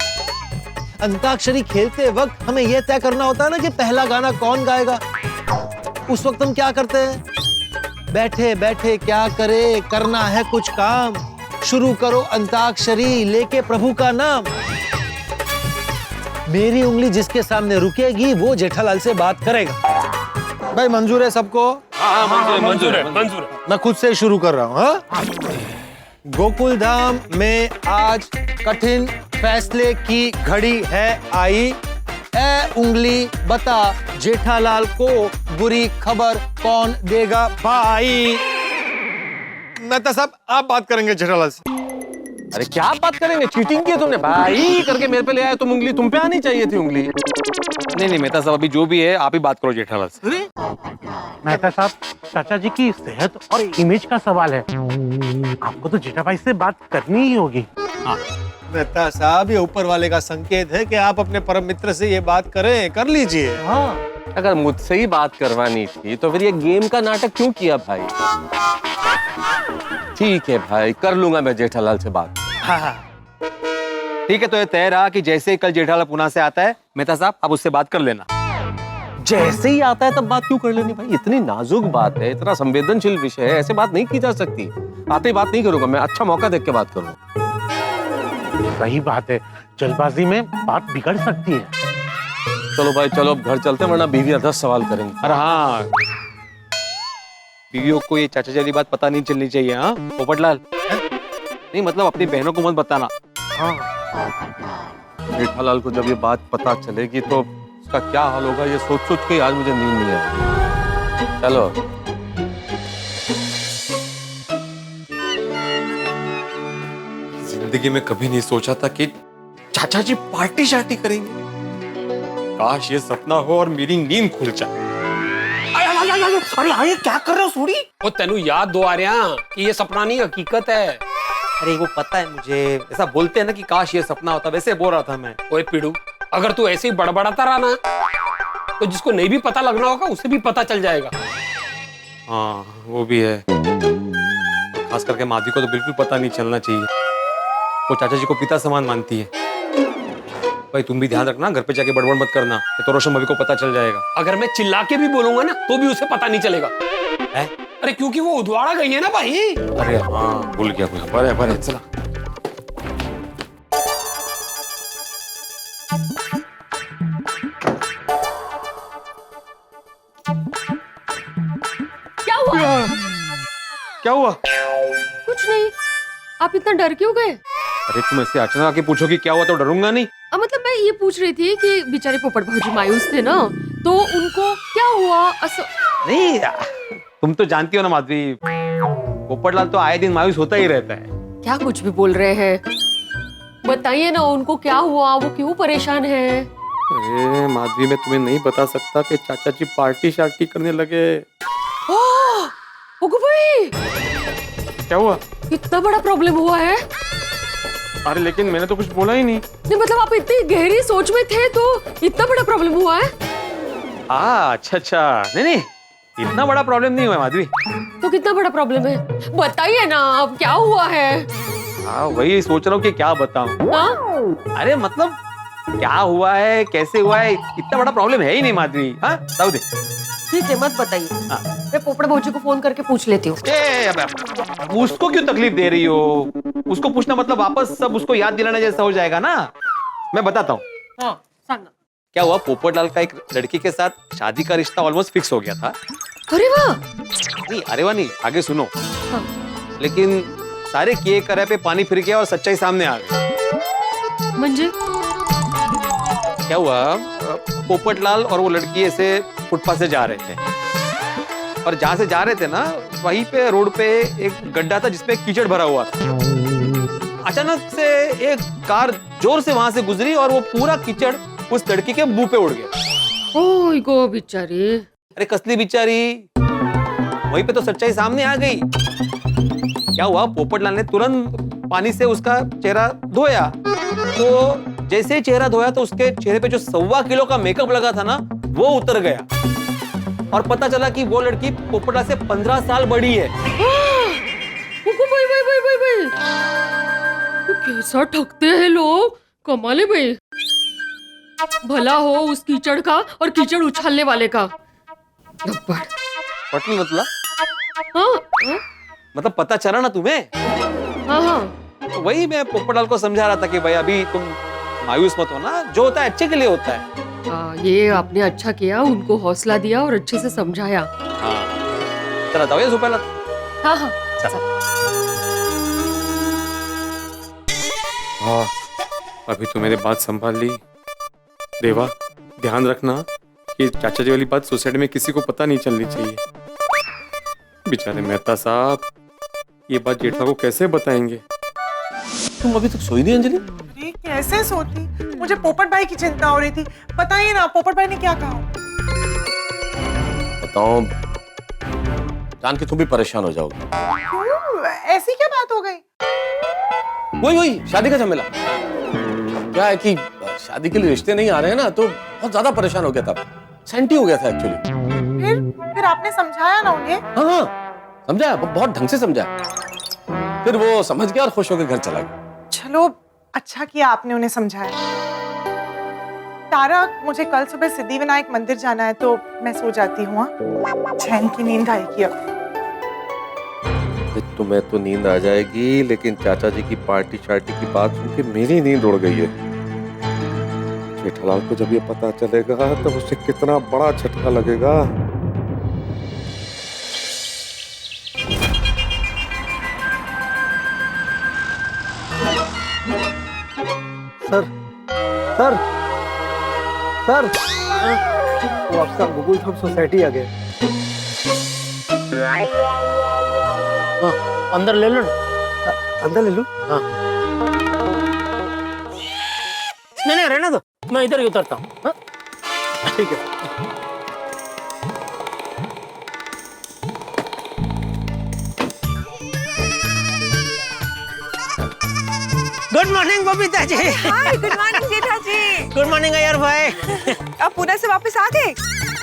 अंताक्षरी खेलते वक्त हमें यह तय करना होता है ना कि पहला गाना कौन गाएगा। उस वक्त हम क्या करते हैं, बैठे बैठे क्या करे, करना है कुछ काम, शुरू करो अंताक्षरी लेके प्रभु का नाम। मेरी उंगली जिसके सामने रुकेगी वो जेठालाल से बात करेगा। भाई मंजूर है सबको? हाँ मंजूर है। मैं खुद से शुरू कर रहा हूँ। हाँ? गोकुल धाम में आज कठिन फैसले की घड़ी है आई, ए उंगली बता जेठालाल को बुरी खबर कौन देगा भाई। मेहता साहब आप बात करेंगे जेठालाल से। अरे क्या बात करेंगे, चीटिंग की तुमने भाई करके मेरे पे ले आए, तुम उंगली तुम पे आनी चाहिए थी उंगली। नहीं मेहता साहब अभी जो भी है आप ही बात करो जेठालाल से। मेहता साहब चाचा जी की सेहत और इमेज का सवाल है, आपको तो जेठा भाई से बात करनी ही होगी। हाँ मेहता साहब ये ऊपर वाले का संकेत है कि आप अपने परम मित्र से ये बात करें, कर लीजिए। हाँ अगर मुझसे ही बात करवानी थी तो फिर ये गेम का नाटक क्यों किया भाई? ठीक है भाई कर लूंगा मैं जेठालाल से बात। हाँ ठीक है तो ये तय रहा कि जैसे ही कल जेठालाल पुणे से आता है मेहता साहब आप उससे बात कर लेना। जैसे ही आता है तब बात क्यों कर लेनी भाई? इतनी नाजुक बात है, इतना संवेदनशील विषय है, ऐसे बात नहीं की जा सकती। आते ही बात नहीं करूंगा मैं, अच्छा मौका देख के बात करूंगा। सही बात है, जल्दबाजी में बात बिगड़ सकती है। चलो भाई चलो, अब घर चलते हैं, वरना बीवी 10 सवाल करेंगे। अरे हाँ, बीवियों को ये चाचा जी वाली बात पता नहीं चलनी चाहिए। हाँ पोपटलाल, नहीं मतलब अपनी बहनों को मत बताना। जेठालाल को जब ये बात पता चलेगी तो उसका क्या हाल होगा, ये सोच सोच के आज मुझे नींद नहीं आई। चलो जिंदगी में कभी नहीं सोचा था कि चाचा जी पार्टी शार्टी करेंगे। काश ये सपना हो और मेरी नींद खुल जाए। अरे आये क्या कर रहे हो सूरी? वो तेनू याद दो आ रहा कि ये सपना नहीं हकीकत है। अरे वो पता है मुझे, ऐसा बोलते हैं ना कि काश ये सपना होता, वैसे बोल रहा था मैं। ओए पीड़ू, अगर तू ऐसे ही बड़बड़ाता रहा ना तो जिसको नहीं भी पता लगना होगा उसे भी पता चल जाएगा। हाँ वो भी है, खास करके माधवी को तो बिल्कुल पता नहीं चलना चाहिए। वो चाचा जी को पिता समान मानती है। भाई तुम भी ध्यान रखना, घर पे जाके बड़बड़ मत करना, तो रोशन भाभी को पता चल जाएगा। अगर मैं चिल्ला के भी बोलूंगा ना तो भी उसे पता नहीं चलेगा। है? अरे क्योंकि वो उधवाड़ा गई है ना भाई। अरे हाँ भूल गया, बड़े बड़े चला। क्या हुआ? क्या हुआ? कुछ नहीं, आप इतना डर क्यों गए? अरे तुम ऐसे अचानक आके पूछो कि क्या हुआ तो डरूंगा नहीं। मतलब मैं ये पूछ रही थी कि बेचारे पोपट भाजी मायूस थे ना, तो उनको क्या हुआ? नहीं तुम तो जानती हो ना माधवी, पोपटलाल तो आए दिन मायूस होता ही रहता है। क्या कुछ भी बोल रहे हैं? बताइए ना उनको क्या हुआ, वो क्यों परेशान है? अरे माधवी मैं तुम्हें नहीं बता सकता कि चाचा जी पार्टी शार्टी करने लगे। ओगो भाई, क्या हुआ? इतना बड़ा प्रॉब्लम हुआ है? अरे लेकिन मैंने तो कुछ बोला ही नहीं। नहीं मतलब आप इतनी गहरी सोच में थे तो इतना बड़ा प्रॉब्लम हुआ है? अच्छा नहीं इतना बड़ा प्रॉब्लम नहीं हुआ माधवी। तो कितना बड़ा प्रॉब्लम है, बताइए ना अब क्या हुआ है? हाँ वही सोच रहा हूँ कि क्या बताऊं। हाँ? अरे मतलब क्या हुआ है, कैसे हुआ है, इतना बड़ा प्रॉब्लम है ही नहीं माधवी। हाँ बताओ दे। ठीक है मत बताइए, मैं पोपट भौजी को फोन करके पूछ लेती हूँ। उसको क्यों तकलीफ दे रही हो? उसको पूछना मतलब वापस सब उसको याद दिलाना जैसा हो जाएगा ना। मैं बताता हूँ। हाँ, सांगना। क्या हुआ, पोपटलाल का एक लड़की के साथ शादी का रिश्ता ऑलमोस्ट फिक्स हो गया था। अरे वाह! नहीं अरे वाह नहीं, आगे सुनो। हाँ। लेकिन सारे किए करे पे पानी फिर गया और सच्चाई सामने आ गई। मंजे? क्या हुआ, पोपटलाल और वो लड़की ऐसे फुटपाथ से जा रहे थे और जहां से जा रहे थे ना वहीं पे रोड पे एक गड्ढा था जिसपे कीचड़ भरा हुआ था। अचानक से एक कार जोर से वहां से गुजरी और वो पूरा कीचड़ उस लड़की के मुंह पे उड़ गया। ओह गो बेचारी। अरे कसली बिचारी, वहीं पे तो सच्चाई सामने आ गई। क्या हुआ, पोपटलाल ने तुरंत पानी से उसका चेहरा धोया, तो जैसे ही चेहरा धोया तो उसके चेहरे पे जो 1.25 किलो का मेकअप लगा था ना वो उतर गया और पता चला कि वो लड़की पोपटलाल से 15 साल बड़ी है। भाई कैसा ठगते हैं लोग, कमाल है भाई। भला हो उस कीचड़ का और कीचड़ उछालने वाले का। पटली मतलब? हाँ मतलब पता चला ना तुम्हें? हाँ। तो वही मैं पोपटलाल को समझा रहा था कि भाई अभी तुम मायूस मत हो ना, जो होता है अच्छे के लिए होता है। ये आपने अच्छा किया, उनको हौसला दिया और अच्छे से समझाया। हाँ चला जाओ ये सुपैला। हाँ हाँ अभी तो मेरी बात संभाल ली। देवा ध्यान रखना कि चाचा जी वाली बात सोसाइटी में किसी को पता नहीं चलनी चाहिए। बेचारे मेहता साहब ये बात जेठा को कैसे बताएंगे? तुम अभी तक सोई नहीं अंजलि? अरे कैसे सोती, मुझे पोपट भाई की चिंता हो रही थी। बताइए ना पोपट भाई ने क्या कहा? बताओ, जान के तुम भी परेशान हो जाओगे। क्यों, ऐसी क्या बात हो गई? वही शादी का झमेला। क्या है कि शादी के लिए रिश्ते नहीं आ रहे हैं ना, तो बहुत ज्यादा परेशान हो गया था, सेंटी हो गया था एक्चुअली। फिर आपने समझाया ना उन्हें? हाँ समझाया, बहुत ढंग से समझाया। फिर वो समझ गया और खुश होकर घर चला गया। चलो अच्छा किया आपने उन्हें समझाया। तारा, मुझे कल सुबह सिद्धिविनायक मंदिर जाना है तो मैं सो जाती हूँ। हाँ? चैन की नींद आएगी अब। तुम्हें तो नींद आ जाएगी, लेकिन चाचा जी की पार्टी शार्टी की बात सुन के मेरी नींद उड़ गई है। जेठालाल को जब ये पता चलेगा तब उसे कितना बड़ा झटका लगेगा। सर सर सर, वो आपका गूगल हम सोसाइटी आ गए। अंदर ले लो ना। अंदर ले लो। हाँ। नहीं रहने दो, मैं इधर ही उतरता हूँ। हाँ? ठीक है। Good morning Babita ji. हाय, गुड मॉर्निंग जेठा जी। गुड मॉर्निंग अय्यर भाई। आप पुणे से वापस आ गए?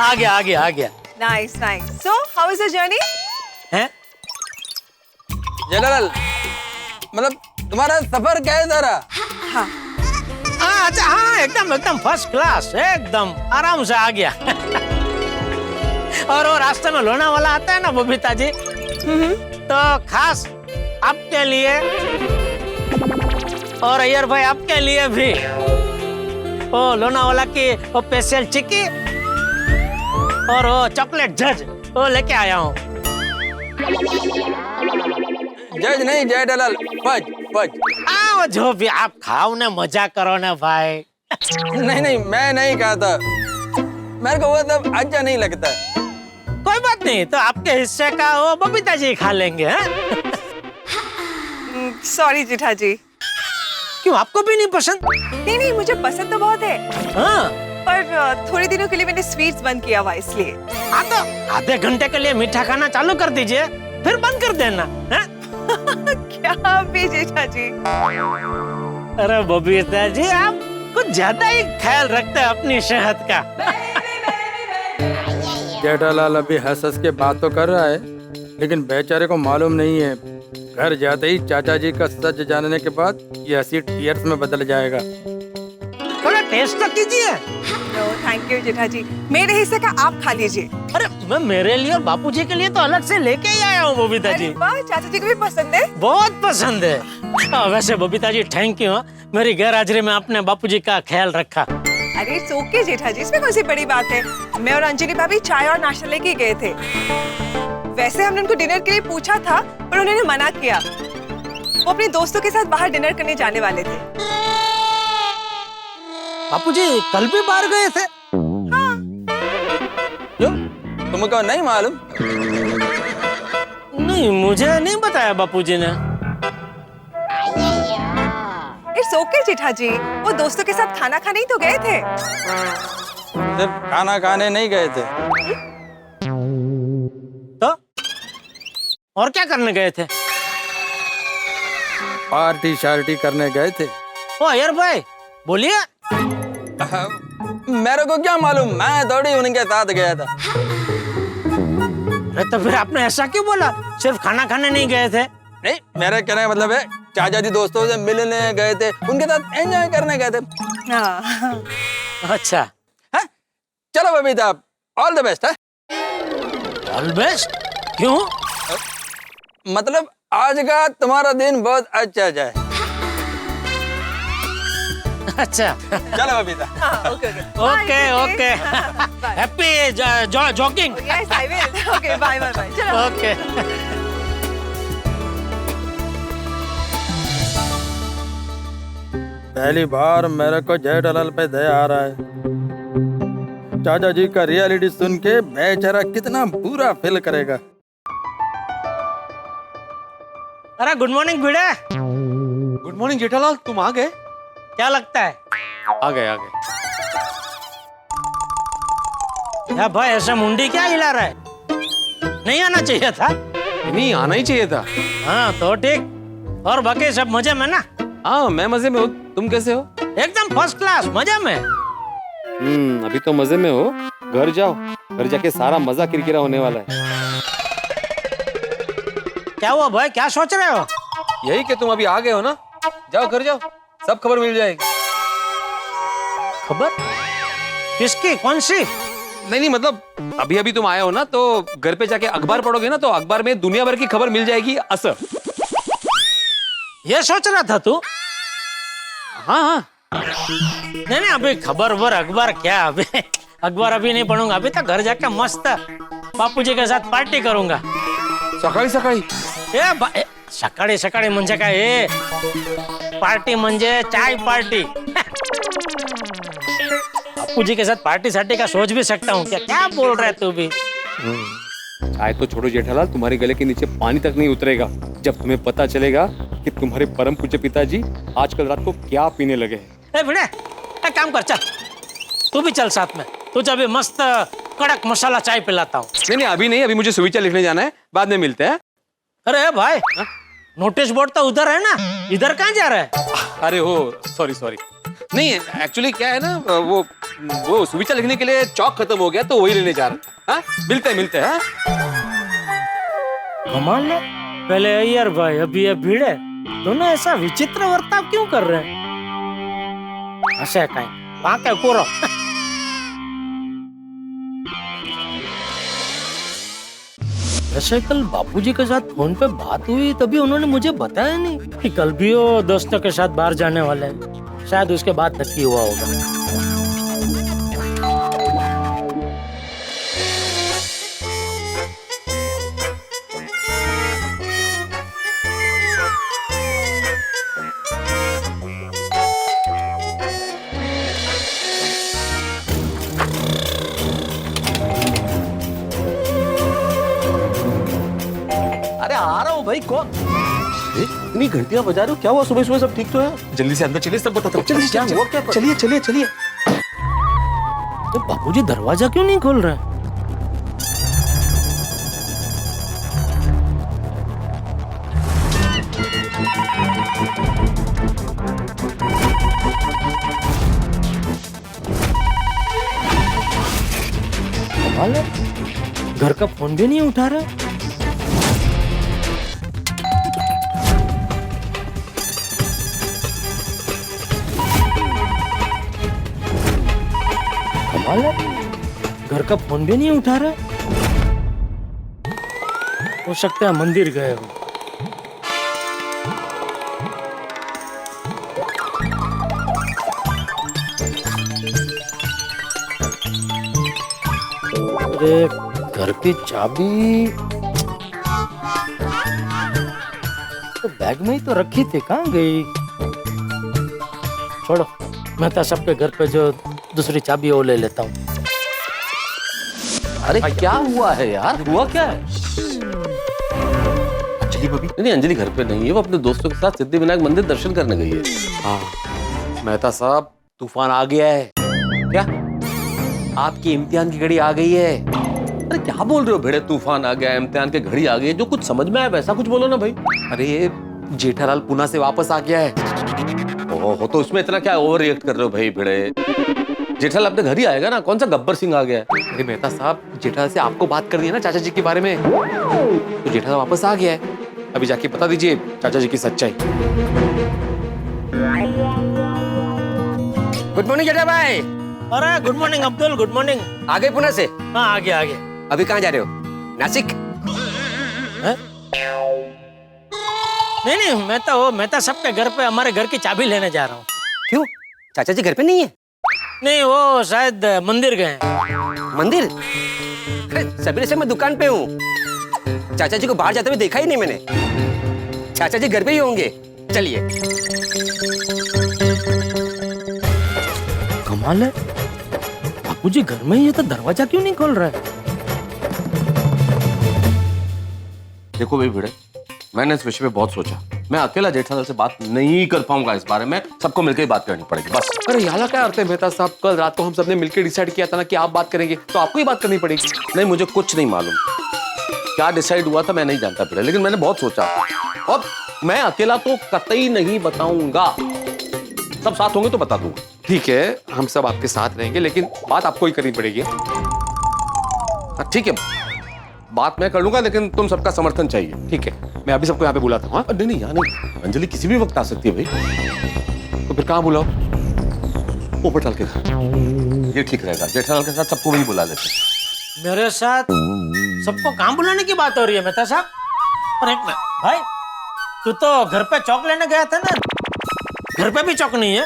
आ गया। Nice nice. So how is the journey? हैं? जेठालाल, मतलब तुम्हारा सफर कैसा रहा? हाँ। अच्छा, हाँ, एकदम फर्स्ट क्लास, एकदम आराम से आ गया। और वो रास्ते में लोनावाला आता है ना बबीता जी, तो खास आपके लिए और अय्यर भाई आपके लिए भी वो लोनावाला की वो स्पेशल चिक्की और वो चॉकलेट जज वो लेके आया हूँ। जज नहीं जेठालाल, फज। वो जो भी आप खाओ ना, मजा करो ना भाई। नहीं, मैं नहीं खाता, मेरे को वो सब अच्छा नहीं लगता। कोई बात नहीं, तो आपके हिस्से का वो बबीता जी खा लेंगे। सॉरी जेठा जी। क्यों, आपको भी नहीं पसंद? नहीं, मुझे पसंद तो बहुत है। हाँ। पर थोड़े दिनों के लिए मैंने स्वीट्स बंद किया हुआ, इसलिए। हाँ, तो आधे घंटे के लिए मीठा खाना चालू कर दीजिए, फिर बंद कर देना। क्या भी जेठा जी। अरे बबीता जी, आप कुछ ज्यादा ही ख्याल रखते हैं अपनी सेहत का। जेठालाल अभी हंस के बात तो कर रहा है, लेकिन बेचारे को मालूम नहीं है घर जाते ही चाचा जी का सच जानने के बाद ये हंसी टीयर्स में बदल जाएगा। थोड़ा टेस्ट तो कीजिए। नो थैंक यू जेठा जी, मेरे हिस्से का आप खा लीजिए। अरे मैं मेरे लिए और बापूजी के लिए तो अलग से लेके ही आया हूँ बबीता जी। वाह, चाचा जी को भी पसंद है? बहुत पसंद है। वैसे बबीता जी थैंक यू, मेरी गैर हाजिरी में आपने बापूजी का ख्याल रखा। अरे इट्स ओके जेठा जी, इसमें कौन सी बड़ी बात है। मैं और अंजलि भाभी चाय और नाश्ता लेके गए थे। वैसे हमने उनको डिनर के लिए पूछा था, पर उन्होंने मना किया। वो अपने दोस्तों के साथ बाहर डिनर करने जाने वाले थे। बापूजी कल भी बाहर गए थे? हाँ। क्यों, तुमको नहीं मालूम? नहीं, मुझे नहीं बताया बापूजी ने। इट्स ओके जेठा जी, वो दोस्तों के साथ खाना खाने ही तो गए थे। सिर्फ खाना खाने नहीं गए थे। तो और क्या करने गए थे? पार्टी शार्टी करने गए थे। ओ अय्यर भाई बोलिए। मेरे को क्या मालूम, मैं थोड़ी उनके साथ गया था। तो फिर आपने ऐसा क्यों बोला, सिर्फ खाना खाने नहीं गए थे? नहीं, मेरे कहने का मतलब है चाचा जी दोस्तों से मिलने गए थे, उनके साथ एंजॉय करने गए थे। हाँ। अच्छा है? चलो बबीता, ऑल द बेस्ट है। All best? क्यों? मतलब आज का तुम्हारा दिन बहुत अच्छा जाए। अच्छा चलो Babita. Okay happy jogging. Yes I will. Okay bye चलो। ओके। पहली बार मेरे को जेठालाल पे दया आ रहा है। चाचा जी का रियलिटी सुन के बेचारा कितना बुरा फील करेगा। अरे गुड मॉर्निंग भिड़े। गुड मॉर्निंग जेठालाल, तुम आ गए? क्या लगता है? आ गए। या भाई ऐसा मुंडी क्या हिला रहा है? नहीं आना चाहिए था? नहीं, आना ही चाहिए था। हाँ तो ठीक। और बाकी सब मजे में ना? हाँ, मैं मजे में हूँ। तुम कैसे हो? एकदम फर्स्ट क्लास मजे में। अभी तो मजे में हो। घर जाओ, घर जाके सारा मजा किरकिरा होने वाला है। क्या हुआ भाई, क्या सोच रहे हो? यही कि तुम अभी आ गए हो ना, जाओ घर जाओ, सब खबर मिल जाएगी। खबर? किसकी? कौन सी? नहीं मतलब अभी अभी तुम आए हो ना, तो घर पे जाके अखबार पढ़ोगे ना, तो अखबार में दुनिया भर की खबर मिल जाएगी असर। ये सोच रहा था तू? हाँ हाँ। नहीं अभी खबर वर अखबार क्या, अभी अखबार अभी नहीं पढ़ूंगा, अभी तक घर जाकर मस्त बापूजी के साथ पार्टी करूंगा। सकाळी सकाळी सकाळी सकाळी म्हणजे काय? पार्टी म्हणजे चाय पार्टी। बापूजी के साथ पार्टी सार्टी का सोच भी सकता हूँ क्या? क्या बोल रहा है तू भी? चाय तो छोड़ो जेठालाल, तुम्हारे गले के नीचे पानी तक नहीं उतरेगा जब तुम्हें पता चलेगा कि तुम्हारे परम पूज्य पिताजी आजकल रात को क्या पीने लगे हैं। भिड़े एक काम कर, चल तू भी चल साथ में, तुझे अभी मस्त कड़क मसाला चाय पिलाता हूँ। नहीं अभी नहीं, अभी मुझे सुविचार लिखने जाना है, बाद में मिलते हैं। अरे भाई नोटिस बोर्ड तो उधर है ना, इधर कहाँ जा रहा है? अरे हो सॉरी सॉरी, नहीं एक्चुअली क्या है ना, वो सुविचार लिखने के लिए चौक खत्म हो गया तो वही लेने जा रहा। हाँ मिलते हैं। कमाल है, पहले अय्यर भाई अभी ये भिड़े, दोनों ऐसा विचित्र वर्ताव क्यों कर रहे हैं? ऐसा कहीं वहां क्या कोरो? वैसे कल बापूजी के साथ फोन पे बात हुई, तभी उन्होंने मुझे बताया नहीं कि कल भी वो दोस्तों के साथ बाहर जाने वाले हैं। शायद उसके बाद नक्की हुआ होगा। अरे आ रहा हूँ भाई, कौन? इतनी घंटियां बजा रहे हो, क्या हुआ? सुबह सुबह सब ठीक तो है? जल्दी से अंदर चलिए, सब बताता हूँ। क्या हुआ? क्या? चलिए। तो बापूजी दरवाजा क्यों नहीं खोल रहे? कमाल है, घर का फोन भी नहीं उठा रहा। घर का फोन भी नहीं उठा रहा। हो सकता है मंदिर गए हो। अरे घर की चाबी तो बैग में ही तो रखी थी, कहाँ गई? छोड़ो, मेहता साहब के घर पे जो दूसरी चाबी है वो ले लेता हूँ। अरे क्या हुआ है यार? हुआ क्या है? अंजलि भाभी? नहीं, अंजलि घर पे नहीं है, वो अपने दोस्तों के साथ सिद्धिविनायक मंदिर दर्शन करने गई है। हाँ मेहता साहब, तूफान आ गया है। क्या? आपकी इम्तिहान की घड़ी आ गई है। अरे क्या बोल रहे हो भिड़े? तूफान आ गया, इम्तिहान की घड़ी आ गई है, जो कुछ समझ में आया वैसा कुछ बोलो ना भाई। अरे जेठालाल पुणे से वापस आ गया है। ओहो, तो उसमें इतना क्या ओवर रिएक्ट कर रहे हो भाई भिड़े? जेठालाल अपने घर ही आएगा ना, कौन सा गब्बर सिंह आ गया है? अरे मेहता साहब, जेठालाल से आपको बात करनी है ना चाचा जी के बारे में, तो जेठालाल वापस आ गया है। अभी जाके बता दीजिए चाचा जी की सच्चाई। गुड मॉर्निंग जेठा भाई। अरे good morning Abdul, good morning. आ गए पुणे से? हाँ आगे। अभी कहाँ जा रहे हो? नासिक? नहीं, मैं तो मेहता सबके घर पे हमारे घर की चाबी लेने जा रहा हूँ। क्यों? चाचा जी घर पे नहीं है? नहीं, वो शायद मंदिर गए हैं। मंदिर? अरे सवेरे से मैं दुकान पे हूँ, चाचा जी को बाहर जाते हुए देखा ही नहीं मैंने। चाचा जी घर पे ही होंगे, चलिए। कमाल है, बापूजी घर में ही है तो दरवाजा क्यों नहीं खोल रहा है? देखो भाई भिड़े, मैंने इस विषय पे बहुत सोचा। मैं अकेला जेठालाल से बात नहीं कर पाऊंगा इस बारे में, सबको मिलकर ही बात करनी पड़ेगी बस। अरे यहाँ क्या अर्थ है मेहता साहब? कल रात को हम सबने मिलकर डिसाइड किया था ना कि आप बात करेंगे, तो आपको ही बात करनी पड़ेगी। नहीं, मुझे कुछ नहीं मालूम क्या डिसाइड हुआ था, मैं नहीं जानता भिड़े, लेकिन मैंने बहुत सोचा और मैं अकेला तो कतई नहीं बताऊंगा। सब साथ होंगे तो बता दूंगा। ठीक है, हम सब आपके साथ रहेंगे, लेकिन बात आपको ही करनी पड़ेगी। हाँ ठीक है, बात मैं कर लूंगा, लेकिन तुम सबका समर्थन चाहिए। ठीक है, मैं अभी सबको यहाँ पे बुलाता हूँ। नहीं, यहाँ नहीं, अंजलि किसी भी वक्त आ सकती है भाई। तो फिर कहाँ बुलाओ? पोपटलाल के साथ ये ठीक रहेगा। जेठालाल के साथ सबको वही बुला लेते हैं। मेरे साथ सबको काम बुलाने की बात हो रही है मेहता साहब। और एक मिनट भाई, तू तो घर पे चौक लेने गया था ना, घर पे भी चौक नहीं है,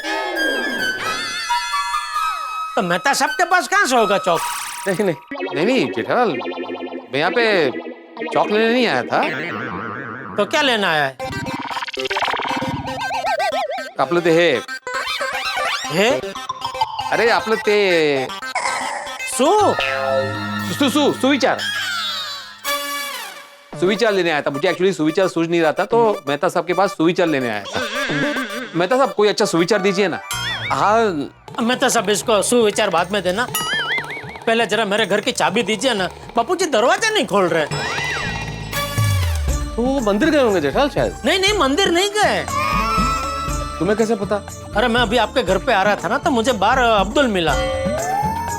तो मेहता साहब के पास कहाँ से होगा चौक? नहीं जेठालाल, मैं यहाँ पे चौक लेने नहीं आया था। तो क्या लेना आया है? आपलं ते हे अरे आपलं ते सुविचार लेने आया था। मुझे एक्चुअली सुविचार सूझ नहीं रहा था, तो मेहता साहब के पास सुविचार लेने आया था। मेहता साहब कोई अच्छा सुविचार दीजिए ना। हाँ मेहता साहब, इसको सुविचार बाद में देना, पहले जरा मेरे घर की चाबी दीजिए ना। बापूजी दरवाजा नहीं खोल रहे। तो वो मंदिर गए होंगे जेठालाल शायद। नहीं मंदिर नहीं गए। तुम्हें कैसे पता? अरे मैं अभी आपके घर पे आ रहा था ना, तो मुझे बाहर अब्दुल मिला,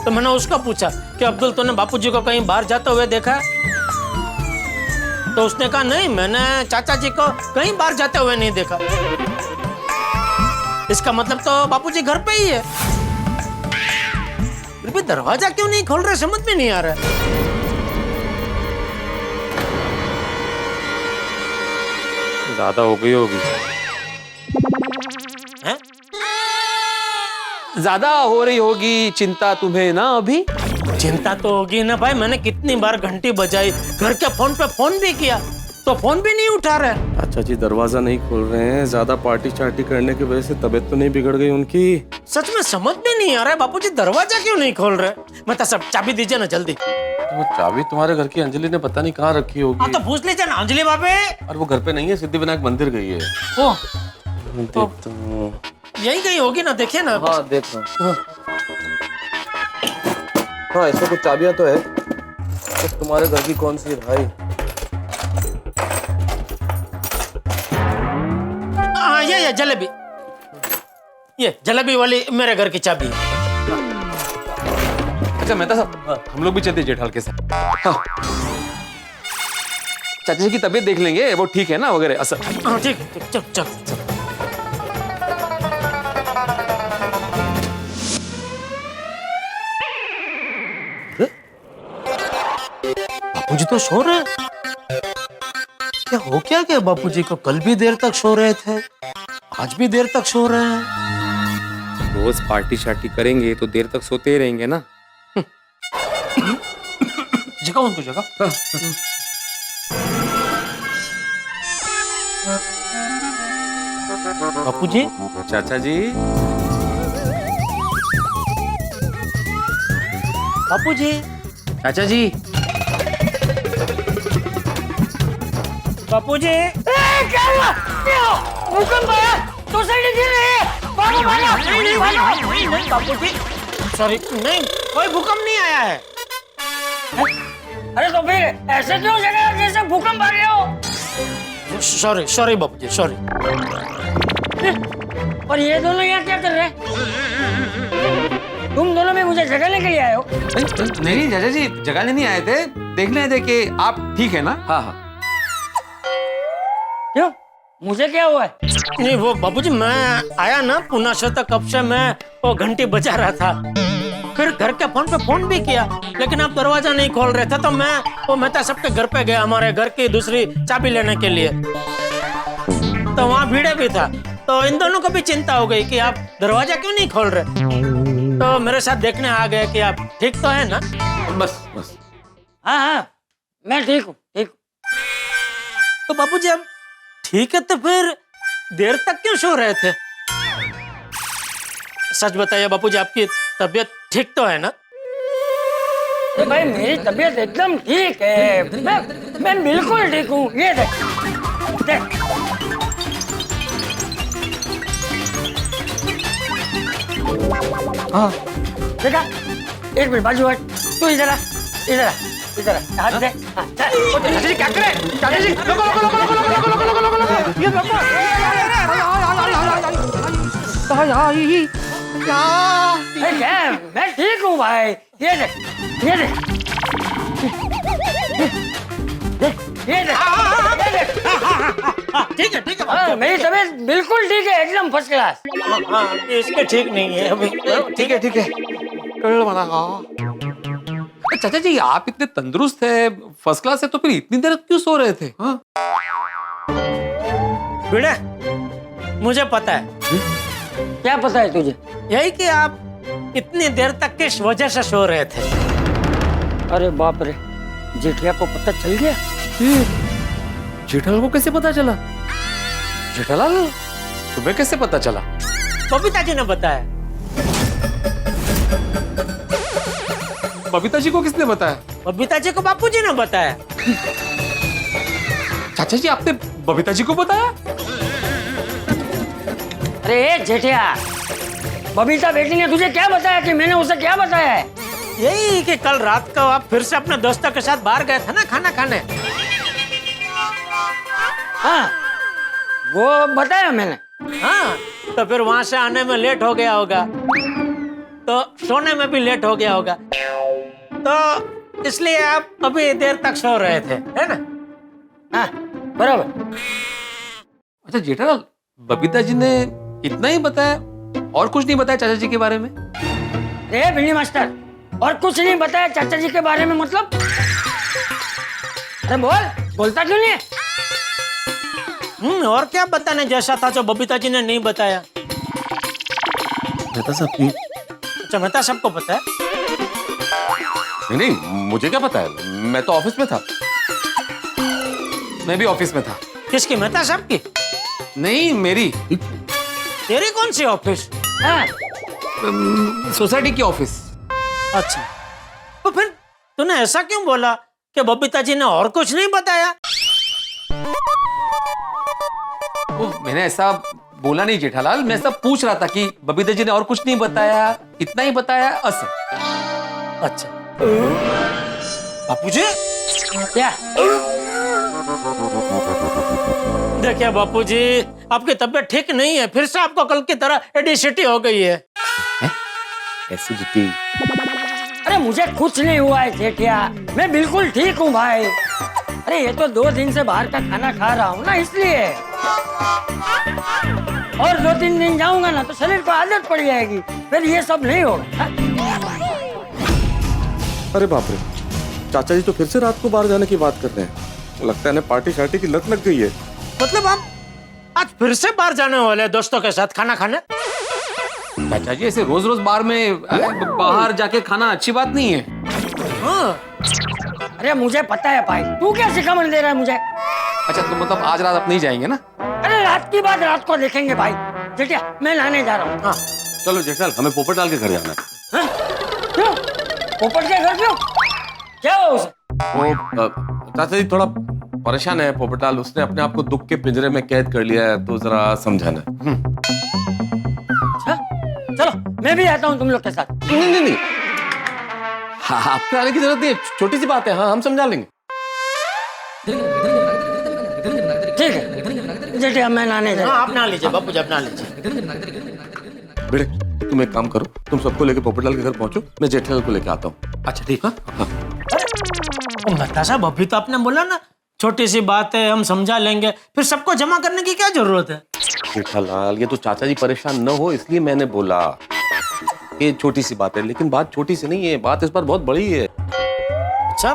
तो मैंने उसका पूछा कि अब्दुल तूने बापूजी को कहीं बाहर जाते हुए देखा है? तो उसने कहा नहीं, मैंने चाचा जी को कहीं बाहर जाते हुए नहीं देखा। इसका मतलब तो बापूजी घर पे ही है। फिर भी दरवाजा क्यों नहीं खोल रहे, समझ में नहीं आ रहा है। ज्यादा हो गई होगी। ज्यादा हो रही होगी चिंता तुम्हें ना अभी? चिंता तो होगी ना भाई, मैंने कितनी बार घंटी बजाई, घर के फोन पे फोन भी किया, तो फोन भी नहीं उठा रहे। चाचा जी दरवाजा नहीं खोल रहे हैं, ज्यादा पार्टी चार्टी करने की वजह से तबीयत तो नहीं बिगड़ गई उनकी? सच में समझ में नहीं आ रहा है, बापूजी दरवाजा क्यों नहीं खोल रहे? मैं तो सब चाबी दीजिए ना जल्दी। तो वो चाबी तुम्हारे घर की अंजलि ने पता नहीं कहाँ रखी होगी। हाँ तो पूछ लीजिए ना अंजलि बाबे। और वो घर पे नहीं है, सिद्धिविनायक मंदिर गई है। ओ, देखता हूँ। यही कहीं होगी ना, देखिए ना। हाँ देख रहा हूँ। हाँ ऐसे कुछ चाबियां तो है, तो तुम्हारे घर की कौन सी है भाई? हाँ ये जलेबी, ये जलेबी वाली मेरे घर की चाबी। अच्छा मेहता साहब, हम लोग भी चलते जेठालाल के साथ। हाँ। चाचा जी की तबीयत देख लेंगे, वो ठीक है ना वगैरह असर। हाँ ठीक, चल चल। बापूजी तो सो रहे हैं। क्या बापूजी को? कल भी देर तक सो रहे थे, आज भी देर तक सो रहे हैं। रोज पार्टी शार्टी करेंगे तो देर तक सोते ही रहेंगे ना। जगह उनको जगह। बापूजी, चाचा जी, बापूजी, चाचा जी, बापूजी। क्या हुआ? भूकंप आया, सोसाइटी गिर रही है, भागो भागो। नहीं बापूजी, सॉरी, नहीं कोई भूकंप नहीं आया है। अरे तो फिर ऐसे क्यों जगह जैसे भूकंप आ गया हो? सॉरी बापूजी, सॉरी। और ये दोनों यहाँ क्या कर रहे हैं? तुम दोनों भी मुझे जगाने के लिए आए हो? नहीं चाचा जी, जगाने नहीं आए थे, देखने आए थे कि आप ठीक है ना। हाँ हाँ। क्यों, मुझे क्या हुआ है? नहीं वो बाबूजी, मैं आया ना पुणे से, तो कब से मैं वो घंटी बजा रहा था, फिर घर के फोन पे फोन भी किया, लेकिन आप दरवाजा नहीं खोल रहे थे, तो मैं वो मेहता साहब के घर पे गया, हमारे घर की दूसरी चाबी लेने के लिए। तो वहाँ भीड़ भी था, तो इन दोनों को भी चिंता हो गई कि आप दरवाजा क्यों नहीं खोल रहे, तो मेरे साथ देखने आ गए कि आप ठीक तो है ना। बस बस। हाँ मैं ठीक हूँ, ठीक। तो बापूजी अब ठीक है, तो फिर देर तक क्यों सो रहे थे? सच बताइए बापूजी, आपकी तबीयत ठीक तो है ना? तो भाई मेरी तबीयत एकदम ठीक है, मैं बिल्कुल ठीक हूँ। ये देख देख। हाँ देखा, एक मिनट बाजू हट, तू इधर आ, इधर आ, इधर आ, हाथ दे। हाँ, चाचा जी क्या करे? चाचा जी ये क्या? मैं ठीक हूँ भाई, ये देख, ये देख, देख, ये देख, ये देख। ठीक है हाँ, मेरी तबीयत बिल्कुल ठीक है, एकदम फर्स्ट क्लास। हाँ, इसके ठीक नहीं है अभी। ठीक है ठीक है। चाचा जी आप इतने तंदुरुस्त है, फर्स्ट क्लास है, तो फिर इतनी देर क्यों सो रहे थे? हाँ? भिड़े, मुझे पता है। क्या पता है तुझे? यही कि आप इतनी देर तक किस वजह से सो रहे थे। अरे बाप रे, जेठिया को पता चल गया? जेठालाल को कैसे पता चला? जेठालाल तुम्हें कैसे पता चला? बबीता जी ने बताया। बबीता जी को किसने बताया? बबीता जी को बापू जी ने बताया। चाचा जी आपने बबीता जी को बताया? अरे जेठिया, बबीता बेटी ने तुझे क्या बताया कि मैंने उसे क्या बताया है? यही कि कल रात को आप फिर से अपने दोस्तों के साथ बाहर गए थे ना खाना खाने। हाँ, वो बताया मैंने। हाँ, तो फिर वहां से आने में लेट हो गया होगा, तो सोने में भी लेट हो गया होगा, तो इसलिए आप अभी देर तक सो रहे थे, है ना? हाँ, बराबर। अच्छा जेठालाल, बबीता जी ने इतना ही बताया और कुछ नहीं बताया चाचा जी के बारे में? रे भिंडी मास्टर, और कुछ नहीं बताया चाचा जी के बारे में मतलब? अरे बोलता क्यों नहीं है? और क्या बताने जैसा था जो बबीता जी ने नहीं बताया? मेहता साहब नहीं। अच्छा, मेहता साहब को पता है? नहीं, मुझे क्या पता है, मैं तो ऑफिस में था। मैं भी ऑफिस में था। किसकी, मेहता साहब की? नहीं, मेरी। तेरी कौन सी ऑफिस? सोसाइटी की ऑफिस। अच्छा, तो फिर तूने ऐसा क्यों बोला कि बबीता जी ने और कुछ नहीं बताया? मैंने ऐसा बोला नहीं जेठालाल, मैं सब पूछ रहा था कि बबीता जी ने और कुछ नहीं बताया, इतना ही बताया असल। अच्छा बापूजी, क्या? देखिए बापूजी, आपकी तबीयत ठीक नहीं है, फिर से आपको कल की तरह एडिसिटी हो गई है। एसिडिटी? अरे मुझे कुछ नहीं हुआ है जेठिया, मैं बिल्कुल ठीक हूँ भाई। अरे ये तो 2 दिन से बाहर का खाना खा रहा हूँ ना, इसलिए। और 2-3 दिन जाऊंगा ना तो शरीर को आदत पड़ जाएगी, फिर ये सब नहीं होगा। अरे बाप रे, चाचा जी तो फिर से रात को बाहर जाने की बात कर रहे हैं। लगता है ना पार्टी शार्टी की लत लग गई है। मतलब आप आज फिर से बाहर जाने वाले हैं दोस्तों के साथ खाना खाने? चाचा जी ऐसे रोज रोज बाहर जाके खाना अच्छी बात नहीं है। हाँ। अरे मुझे पता है भाई, तू क्या शिखामण दे रहा है मुझे? अच्छा, तो मतलब आज रात आप नहीं जाएंगे ना? अरे रात की बात रात को देखेंगे भाई। जेठिया, मैं नहाने जा रहा हूँ। हाँ। चलो जेठालाल, हमें पोपटलाल के घर जाना है। क्यों? पोपट के घर क्यों? क्या हुआ उसे? वो चाचा जी थोड़ा परेशान है पोपटलाल, उसने अपने आप को दुख के पिंजरे में कैद कर लिया है, तो जरा समझाना। अच्छा, चलो मैं भी आता हूँ तुम लोग के साथ। नहीं, हाँ, आपके आने की जरूरत नहीं है, छोटी सी बात है। हाँ, हम समझा लेंगे। ठीक है जेठिया, मैं नहाने जा रहा हूँ। आप नहा लीजिए बापूजी, आप नहा लीजिए। बेटे तुम एक काम करो, तुम सबको लेके पोपटलाल के घर पहुंचो, मैं जेठालाल को लेके आता हूँ। अच्छा ठीक है। मेहता साहब, अभी तो आपने बोला ना छोटी सी बात है, हम समझा लेंगे, फिर सबको जमा करने की क्या जरूरत है? जेठालाल, ये तो चाचा जी परेशान न हो इसलिए मैंने बोला। ये छोटी सी बात है, लेकिन बात छोटी सी नहीं है, बात इस बार बहुत बड़ी है। अच्छा,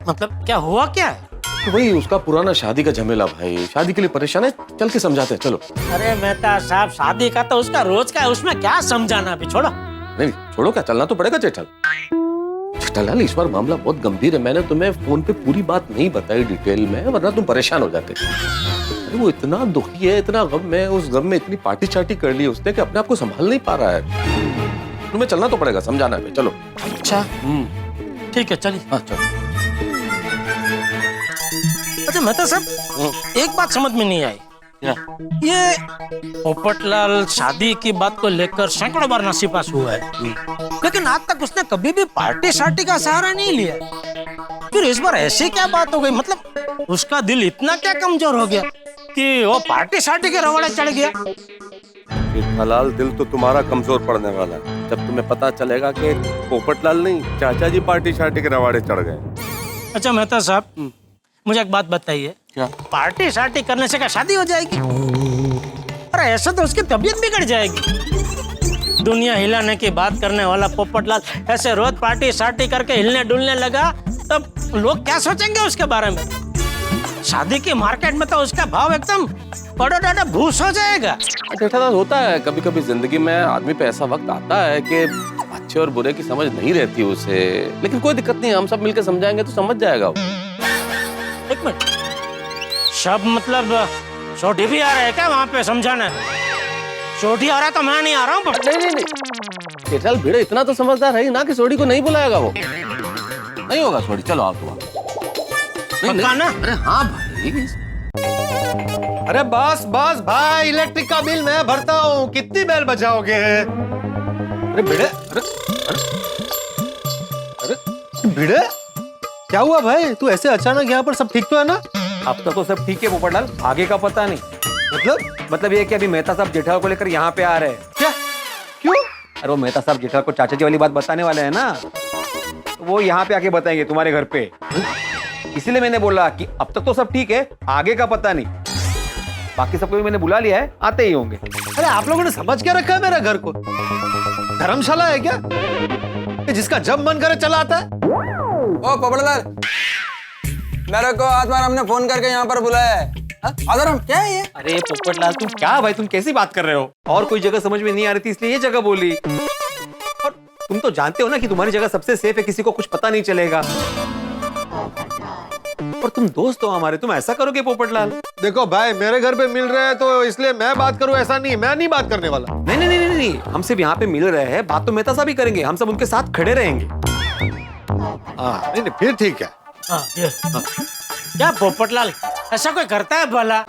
मतलब क्या हुआ क्या है? तो वही उसका पुराना शादी का झमेला भाई, शादी के लिए परेशान है, चल के समझाते हैं, चलो। अरे मेहता साहब, शादी का तो उसका रोज का है, उसमें क्या समझाना, अभी छोड़ो। नहीं छोड़ो, क्या चलना तो पड़ेगा जेठालाल। इस बार मामला बहुत गंभीर है, मैंने तुम्हें फोन पे पूरी बात नहीं बताई डिटेल में, वरना तुम परेशान हो जाते। अरे वो इतना दुखी है, इतना गम में, उस गम में इतनी पार्टी चार्टी कर ली उसने कि अपने आप को संभाल नहीं पा रहा है। तुम्हें चलना तो पड़ेगा, समझाना है। चलो। अच्छा ठीक है, चलिए। हाँ चलो। अच्छा मेहता साहब, एक बात समझ में नहीं आई। ये पोपटलाल शादी की बात को लेकर सैकड़ों बार नासीपास हुआ है, लेकिन आज तक उसने कभी भी पार्टी शार्टी का सहारा नहीं लिया। फिर इस बार ऐसी क्या बात हो गई? मतलब उसका दिल इतना क्या कमजोर हो गया कि वो पार्टी शार्टी के रवाड़े चढ़ गया? जेठालाल, दिल तो तुम्हारा कमजोर पड़ने वाला है जब तुम्हें पता चलेगा कि पोपटलाल नहीं, चाचा जी पार्टी शार्टी के रवाड़े चढ़ गए। अच्छा मेहता साहब, मुझे एक बात बताइए, क्या? पार्टी शार्टी करने से क्या शादी हो जाएगी? अरे ऐसा तो उसकी तबीयत बिगड़ जाएगी। दुनिया हिलाने की बात करने वाला पोपटलाल ऐसे रोज पार्टी शार्टी करके हिलने डुलने लगा, तब लोग क्या सोचेंगे उसके बारे में? शादी की मार्केट में तो उसका भाव एकदम बड़ा डाटा भूस हो जाएगा। जेठालाल, होता है कभी कभी जिंदगी में आदमी पे ऐसा वक्त आता है कि अच्छे और बुरे की समझ नहीं रहती उसे, लेकिन कोई दिक्कत नहीं, हम सब मिलकर समझाएंगे तो समझ जाएगा वो। एक मिनट, सब मतलब छोटी भी आ रहा है क्या वहाँ पे समझाना? छोटी आ रहा तो मैं नहीं आ रहा हूँ। नहीं, जेठालाल भिड़े इतना तो समझदार है ना कि सोडी को नहीं बुलाएगा वो। नहीं होगा सोडी, चलो आप तो ना। अरे हाँ भाई। अरे बस भाई, इलेक्ट्रिक का बिल मैं भरता हूँ, कितनी बेल बजाओगे? अरे भिड़े, अरे भिड़े, क्या हुआ भाई? तू ऐसे अचानक यहाँ पर? सब ठीक तो है ना? अब तक तो सब ठीक है पोपटलाल, आगे का पता नहीं। मतलब ये कि अभी मेहता साहब जेठालाल को लेकर यहाँ पे आ रहे हैं। क्या? क्यों? अरे वो मेहता साहब जेठालाल को चाचा जी वाली बात बताने वाले हैं ना, तो वो यहाँ पे आके बताएंगे तुम्हारे घर पे। इसीलिए मैंने बोला कि अब तक तो सब ठीक है, आगे का पता नहीं। बाकी सबको भी मैंने बुला लिया है, आते ही होंगे। अरे आप लोगों ने समझ क्या रखा है मेरा घर को? धर्मशाला है क्या कि जिसका जब मन करे चला आता है? ओ पोपटलाल, मेरे को आत्मा हमने फोन करके यहाँ पर बुलाया है। आदरम क्या है ये? अरे पोपटलाल तुम क्या भाई, तुम कैसी बात कर रहे हो? और कोई जगह समझ में नहीं आ रही थी इसलिए ये जगह बोली। और तुम तो जानते हो ना कि तुम्हारी जगह सबसे सेफ है, किसी को कुछ पता नहीं चलेगा। और तुम दोस्त हो हमारे, तुम ऐसा करोगे पोपटलाल? देखो भाई, मेरे घर पे मिल रहे हैं तो इसलिए मैं बात करूं, ऐसा नहीं, मैं नहीं बात करने वाला। नहीं, हम सिर्फ यहाँ पे मिल रहे हैं, बात तो मेहता साहब ही करेंगे, हम सब उनके साथ खड़े रहेंगे। नहीं, फिर ठीक है। क्या पोपटलाल, ऐसा कोई करता है भला?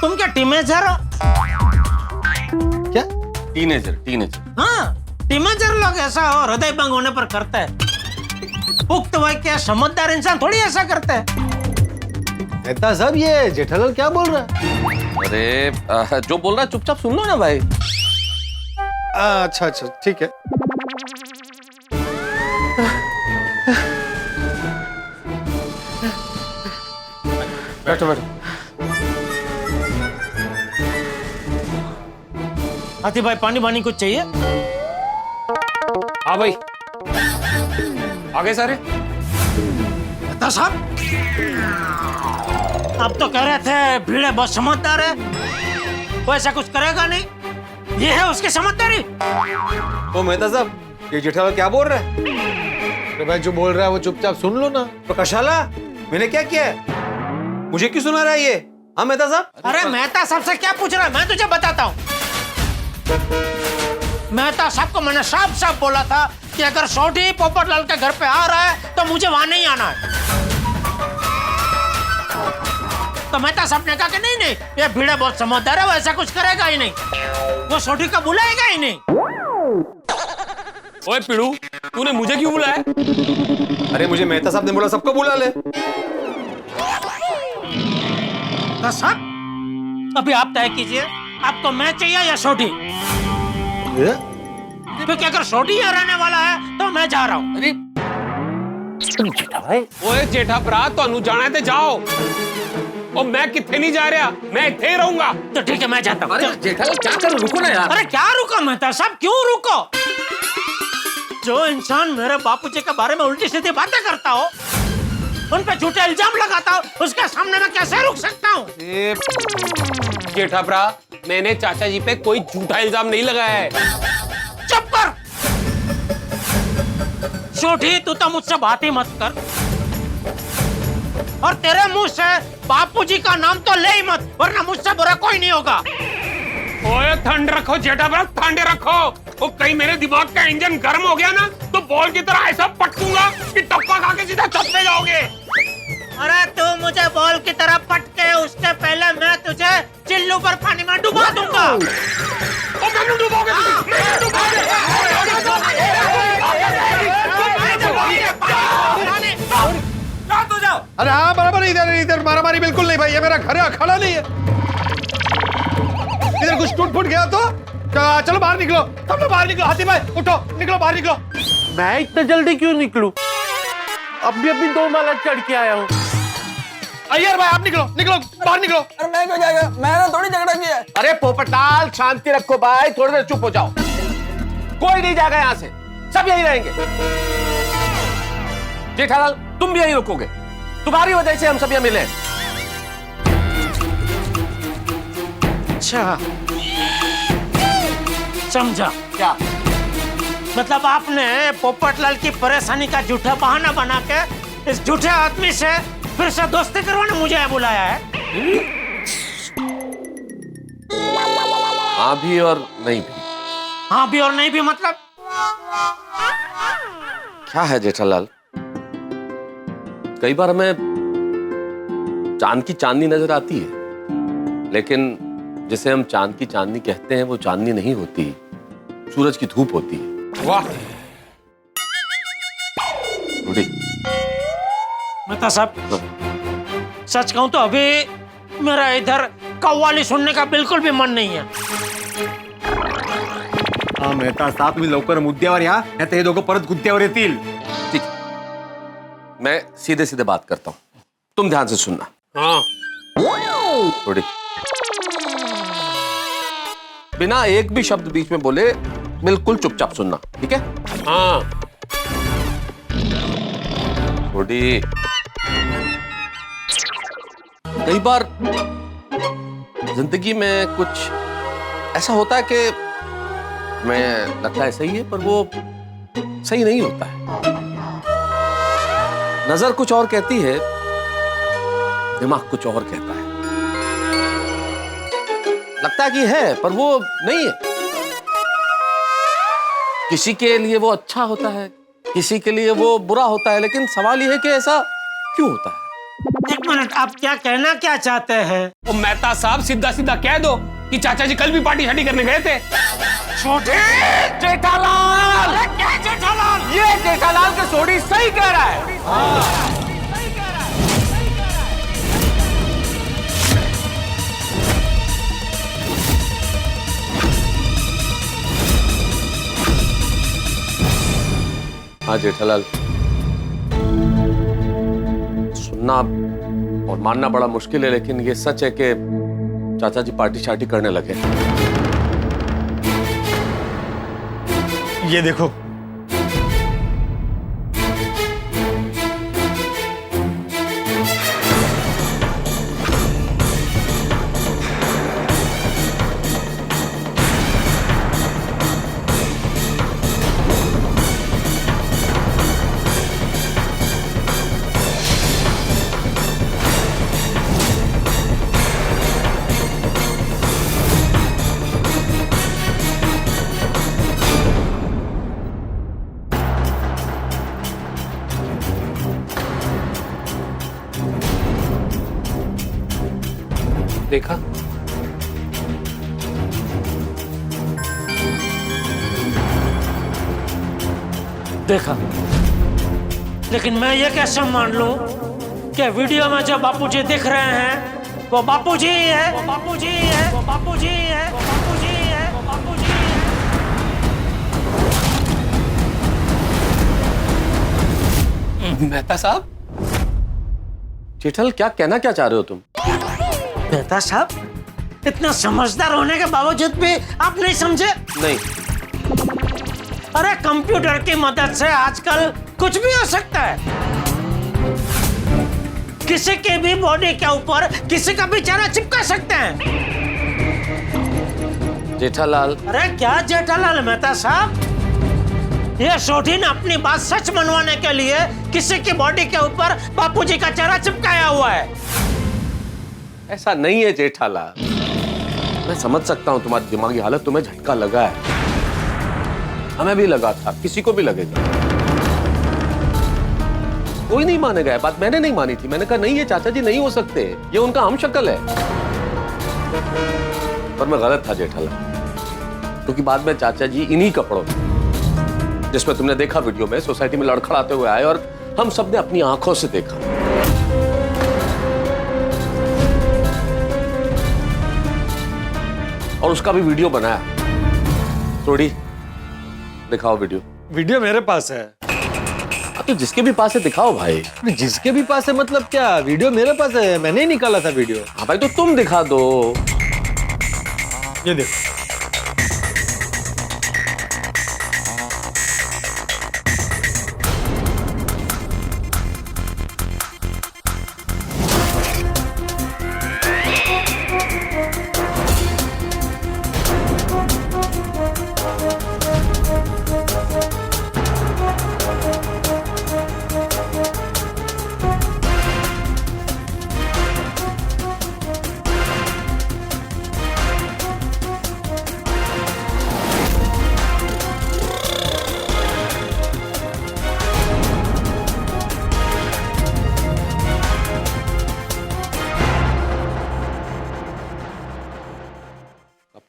तुम क्या टीनेजर हो? क्या? टीनेजर। हाँ, टीनेजर लोग ऐसा हो हृदय भंग होने पर करता है। पुख्त वय के समझदार इंसान थोड़ी ऐसा करता है। मेहता साहब, ये जेठालाल क्या बोल रहा है? अरे जो बोल रहा है चुपचाप सुन लो ना भाई। अच्छा, ठीक है। बैठो। हाथी भाई, पानी कुछ चाहिए? हाँ भाई, आगे सारे। साहब, अब तो कह रहे थे भीड़े बहुत समझदार है, वो ऐसा कुछ करेगा नहीं, ये है उसकी समझदारी। तो मेहता साहब, ये जेठालाल क्या बोल रहा है? अरे भाई, जो बोल रहा है वो चुपचाप सुन लो ना। प्रकाशाला, मैंने क्या किया है? मुझे क्यों सुना रहा है ये? हाँ मेहता साहब? अरे मेहता साहब से क्या पूछ रहा है? मैं तुझे बताता हूँ। मेहता साहब को मैंने साफ बोला था कि अगर सोडी पोपटलाल के घर पे आ रहा है तो मुझे वहां नहीं आना है। तो मेहता साहब ने कहा कि नहीं, ये भीड़े बहुत समझदार है, वो ऐसा कुछ करेगा ही नहीं, वो सोडी को बुलाएगा ही नहीं। ओए पिड़ू, तूने मुझे क्यों बुलाया? अरे मुझे मेहता साहब ने बोला सबको बुला ले। साहब, अभी आप तय कीजिए, आपको मैं चाहिए या सोडी? क्योंकि अगर सोडी यहाँ रहने वाला है तो मैं जा रहा हूँ। अरे ओए जेठा भरा, तो जाना है तो जाओ, और मैं किथे नहीं जा रहा, मैं इथे ही रहूंगा। तो ठीक है, मैं जाता हूँ। जेठालाल क्या करो, रुको ना यार। अरे क्या रुको मेहता साहब, क्यों रुको? जो इंसान मेरे बापूजी के बारे में उल्टी सीधी बातें करता हो, उन पे झूठे इल्जाम लगाता हो, उसके सामने मैं कैसे रुक सकता हूँ? जेठा भरा, मैंने चाचा जी पे कोई झूठा इल्जाम नहीं लगाया है। चुप कर। छोटी, तू तो मुझसे बात ही मत कर, और तेरे मुंह से बापूजी का नाम तो ले ही मत, वरना मुझसे बुरा कोई नहीं होगा। ओए ठंड रखो जेठा भरा, ठंड रखो। वो कहीं मेरे दिमाग का इंजन गर्म हो गया ना, तो बॉल की तरह ऐसा पटकूंगा कि टप्पा खा के सीधा छत पे जाओगे। अरे तू मुझे बॉल की तरह पटके, उसके पहले मैं तुझे चिल्लू पर पानी में डुबा दूंगा। मैंने डुबोगे, अरे हाँ, बराबर, इधर मारामारी बिल्कुल नहीं भाई, ये मेरा घर है, अखाड़ा नहीं है। इधर कुछ टूट फूट गया तो चलो बाहर निकलो, सब लोग बाहर निकलो। हाथी भाई उठो, निकलो, बाहर निकलो। मैं इतना जल्दी क्यों निकलूं? अभी अभी 2 माला चढ़ के आया हूँ। अय्यर भाई आप निकलो निकलो बाहर निकलो। अरे मैं क्यों जाएगा, मैंने थोड़ी झगड़ा किया है। अरे पोपटलाल शांति रखो भाई, थोड़ी देर चुप हो जाओ। कोई नहीं जाएगा यहाँ से, सब यहीं रहेंगे। जेठालाल तुम भी यहीं रुकोगे, तुम्हारी वजह से हम सब यहाँ मिले। अच्छा समझा। क्या मतलब आपने पोपटलाल की परेशानी का झूठा बहाना बना के इस झूठे आदमी से फिर से दोस्ती करवाने मुझे यहाँ बुलाया है? हाँ भी और नहीं भी। हाँ भी और नहीं भी मतलब? क्या है जेठालाल, कई बार हमें चांद की चांदनी नजर आती है, लेकिन जिसे हम चांद की चांदनी कहते हैं वो चांदनी नहीं होती, सूरज की धूप होती है। वाह मेहता साहब, सच कहूं तो अभी मेरा इधर कव्वाली सुनने का बिल्कुल भी मन नहीं है। हा मेहता साहब, तुम्ही लवकर मुद्द्यावर या, नाहीतर हे दोघं परत गुद्द्यावर येतील। ठीक, मैं सीधे सीधे बात करता हूं, तुम ध्यान से सुनना। हाँ। थोड़ी बिना एक भी शब्द बीच में बोले बिल्कुल चुपचाप सुनना, ठीक है? हाँ। थोड़ी कई बार जिंदगी में कुछ ऐसा होता है कि हमें लगता है सही है पर वो सही नहीं होता है। नजर कुछ और कहती है, दिमाग कुछ और कहता है। लगता है कि है पर वो नहीं है। किसी के लिए वो अच्छा होता है, किसी के लिए वो बुरा होता है, लेकिन सवाल ये है कि ऐसा क्यों होता है? एक मिनट, आप क्या कहना क्या चाहते हैं? वो मेहता साहब सीधा सीधा कह दो कि चाचा जी कल भी पार्टी शार्टी करने गए थे। छोटे जेठालाल! अरे क्या जेठालाल? ये जेठालाल के सोडी सही कह रहा है। हाँ जेठालाल, सुनना और मानना बड़ा मुश्किल है, लेकिन ये सच है कि चाचा जी पार्टी शार्टी करने लगे। ये देखो, देखा? देखा, लेकिन मैं ये कैसे मान लूं कि वीडियो में जो बापूजी दिख रहे हैं वो बापूजी ही है, वो बापूजी ही है, वो बापूजी ही है, वो बापूजी ही है, वो बापूजी ही है। मेहता साहब, जेठल क्या कहना क्या चाह रहे हो तुम? मेहता साहब, इतना समझदार होने के बावजूद भी आप नहीं समझे? नहीं। अरे कंप्यूटर की मदद से आजकल कुछ भी हो सकता है। किसी के भी बॉडी के ऊपर किसी का भी चेहरा चिपका सकते हैं। जेठालाल। अरे क्या जेठालाल मेहता साहब, ये सोढी ने अपनी बात सच मनवाने के लिए किसी की बॉडी के ऊपर बापूजी का चेहरा चिपकाया हुआ है। ऐसा नहीं है जेठालाल, मैं समझ सकता हूं तुम्हारी दिमागी हालत, तुम्हें झटका लगा है, हमें भी लगा था, किसी को भी लगेगा। कोई नहीं मानेगा, बात मैंने नहीं मानी थी। मैंने कहा नहीं ये चाचा जी नहीं हो सकते, ये उनका हमशक्ल है। पर मैं गलत था जेठालाल, क्योंकि बाद में चाचा जी इन्हीं कपड़ों में, जिसमें तुमने देखा वीडियो में, सोसाइटी में लड़खड़ाते हुए आए और हम सबने अपनी आंखों से देखा। और उसका भी वीडियो बनाया। थोड़ी दिखाओ वीडियो। वीडियो मेरे पास है। तो जिसके भी पास है दिखाओ भाई। जिसके भी पास है मतलब क्या? वीडियो मेरे पास है, मैंने ही निकाला था वीडियो। हाँ भाई तो तुम दिखा दो। ये देखो।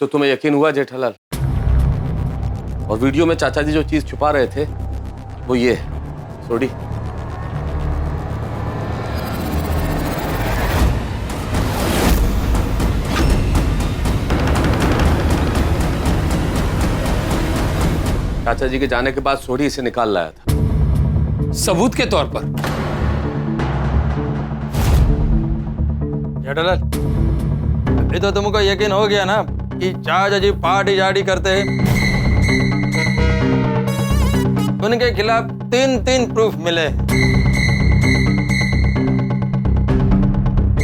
तो तुम्हें यकीन हुआ जेठालाल? और वीडियो में चाचा जी जो चीज छुपा रहे थे वो ये है, सोडी। चाचा जी के जाने के बाद सोडी इसे निकाल लाया था सबूत के तौर पर। जेठालाल, अभी तो तुमको यकीन हो गया ना कि चाचा जी पार्टी शार्टी करते हैं। उनके खिलाफ 3 प्रूफ मिले।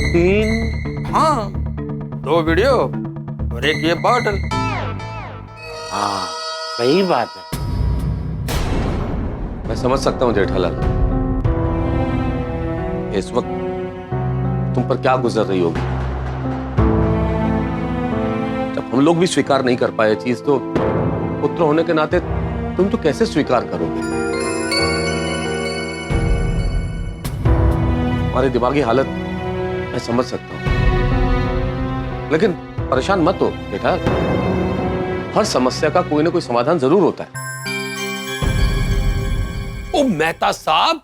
3? हाँ, 2 वीडियो और एक ये बॉटल। हाँ सही बात है। मैं समझ सकता हूँ जेठालाल, इस वक्त तुम पर क्या गुजर रही होगी। जब हम लोग भी स्वीकार नहीं कर पाए चीज तो पुत्र होने के नाते तुम तो कैसे स्वीकार करोगे? हमारी दिमागी हालत मैं समझ सकता हूं, लेकिन परेशान मत हो बेटा। हर समस्या का कोई ना कोई समाधान जरूर होता है। ओ मेहता साहब,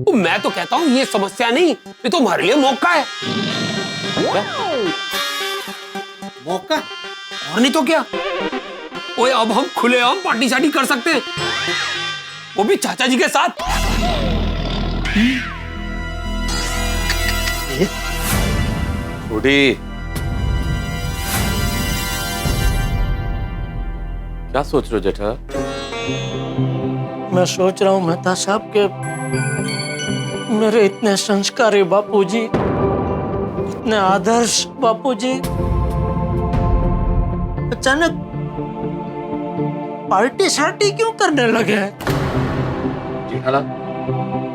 ओ मैं तो कहता हूं ये समस्या नहीं, ये तो हमारे लिए मौका है। मौका? और नहीं तो क्या? ओए अब हम खुलेआम पार्टी शार्टी कर सकते हैं, वो भी चाचा जी के साथ। छोटी, क्या सोच रहे हो जेठा? मैं सोच रहा हूँ मेहता साहब के मेरे इतने संस्कारी बापूजी, इतने आदर्श बापूजी अचानक पार्टी शार्टी क्यों करने लगे? जेठालाल,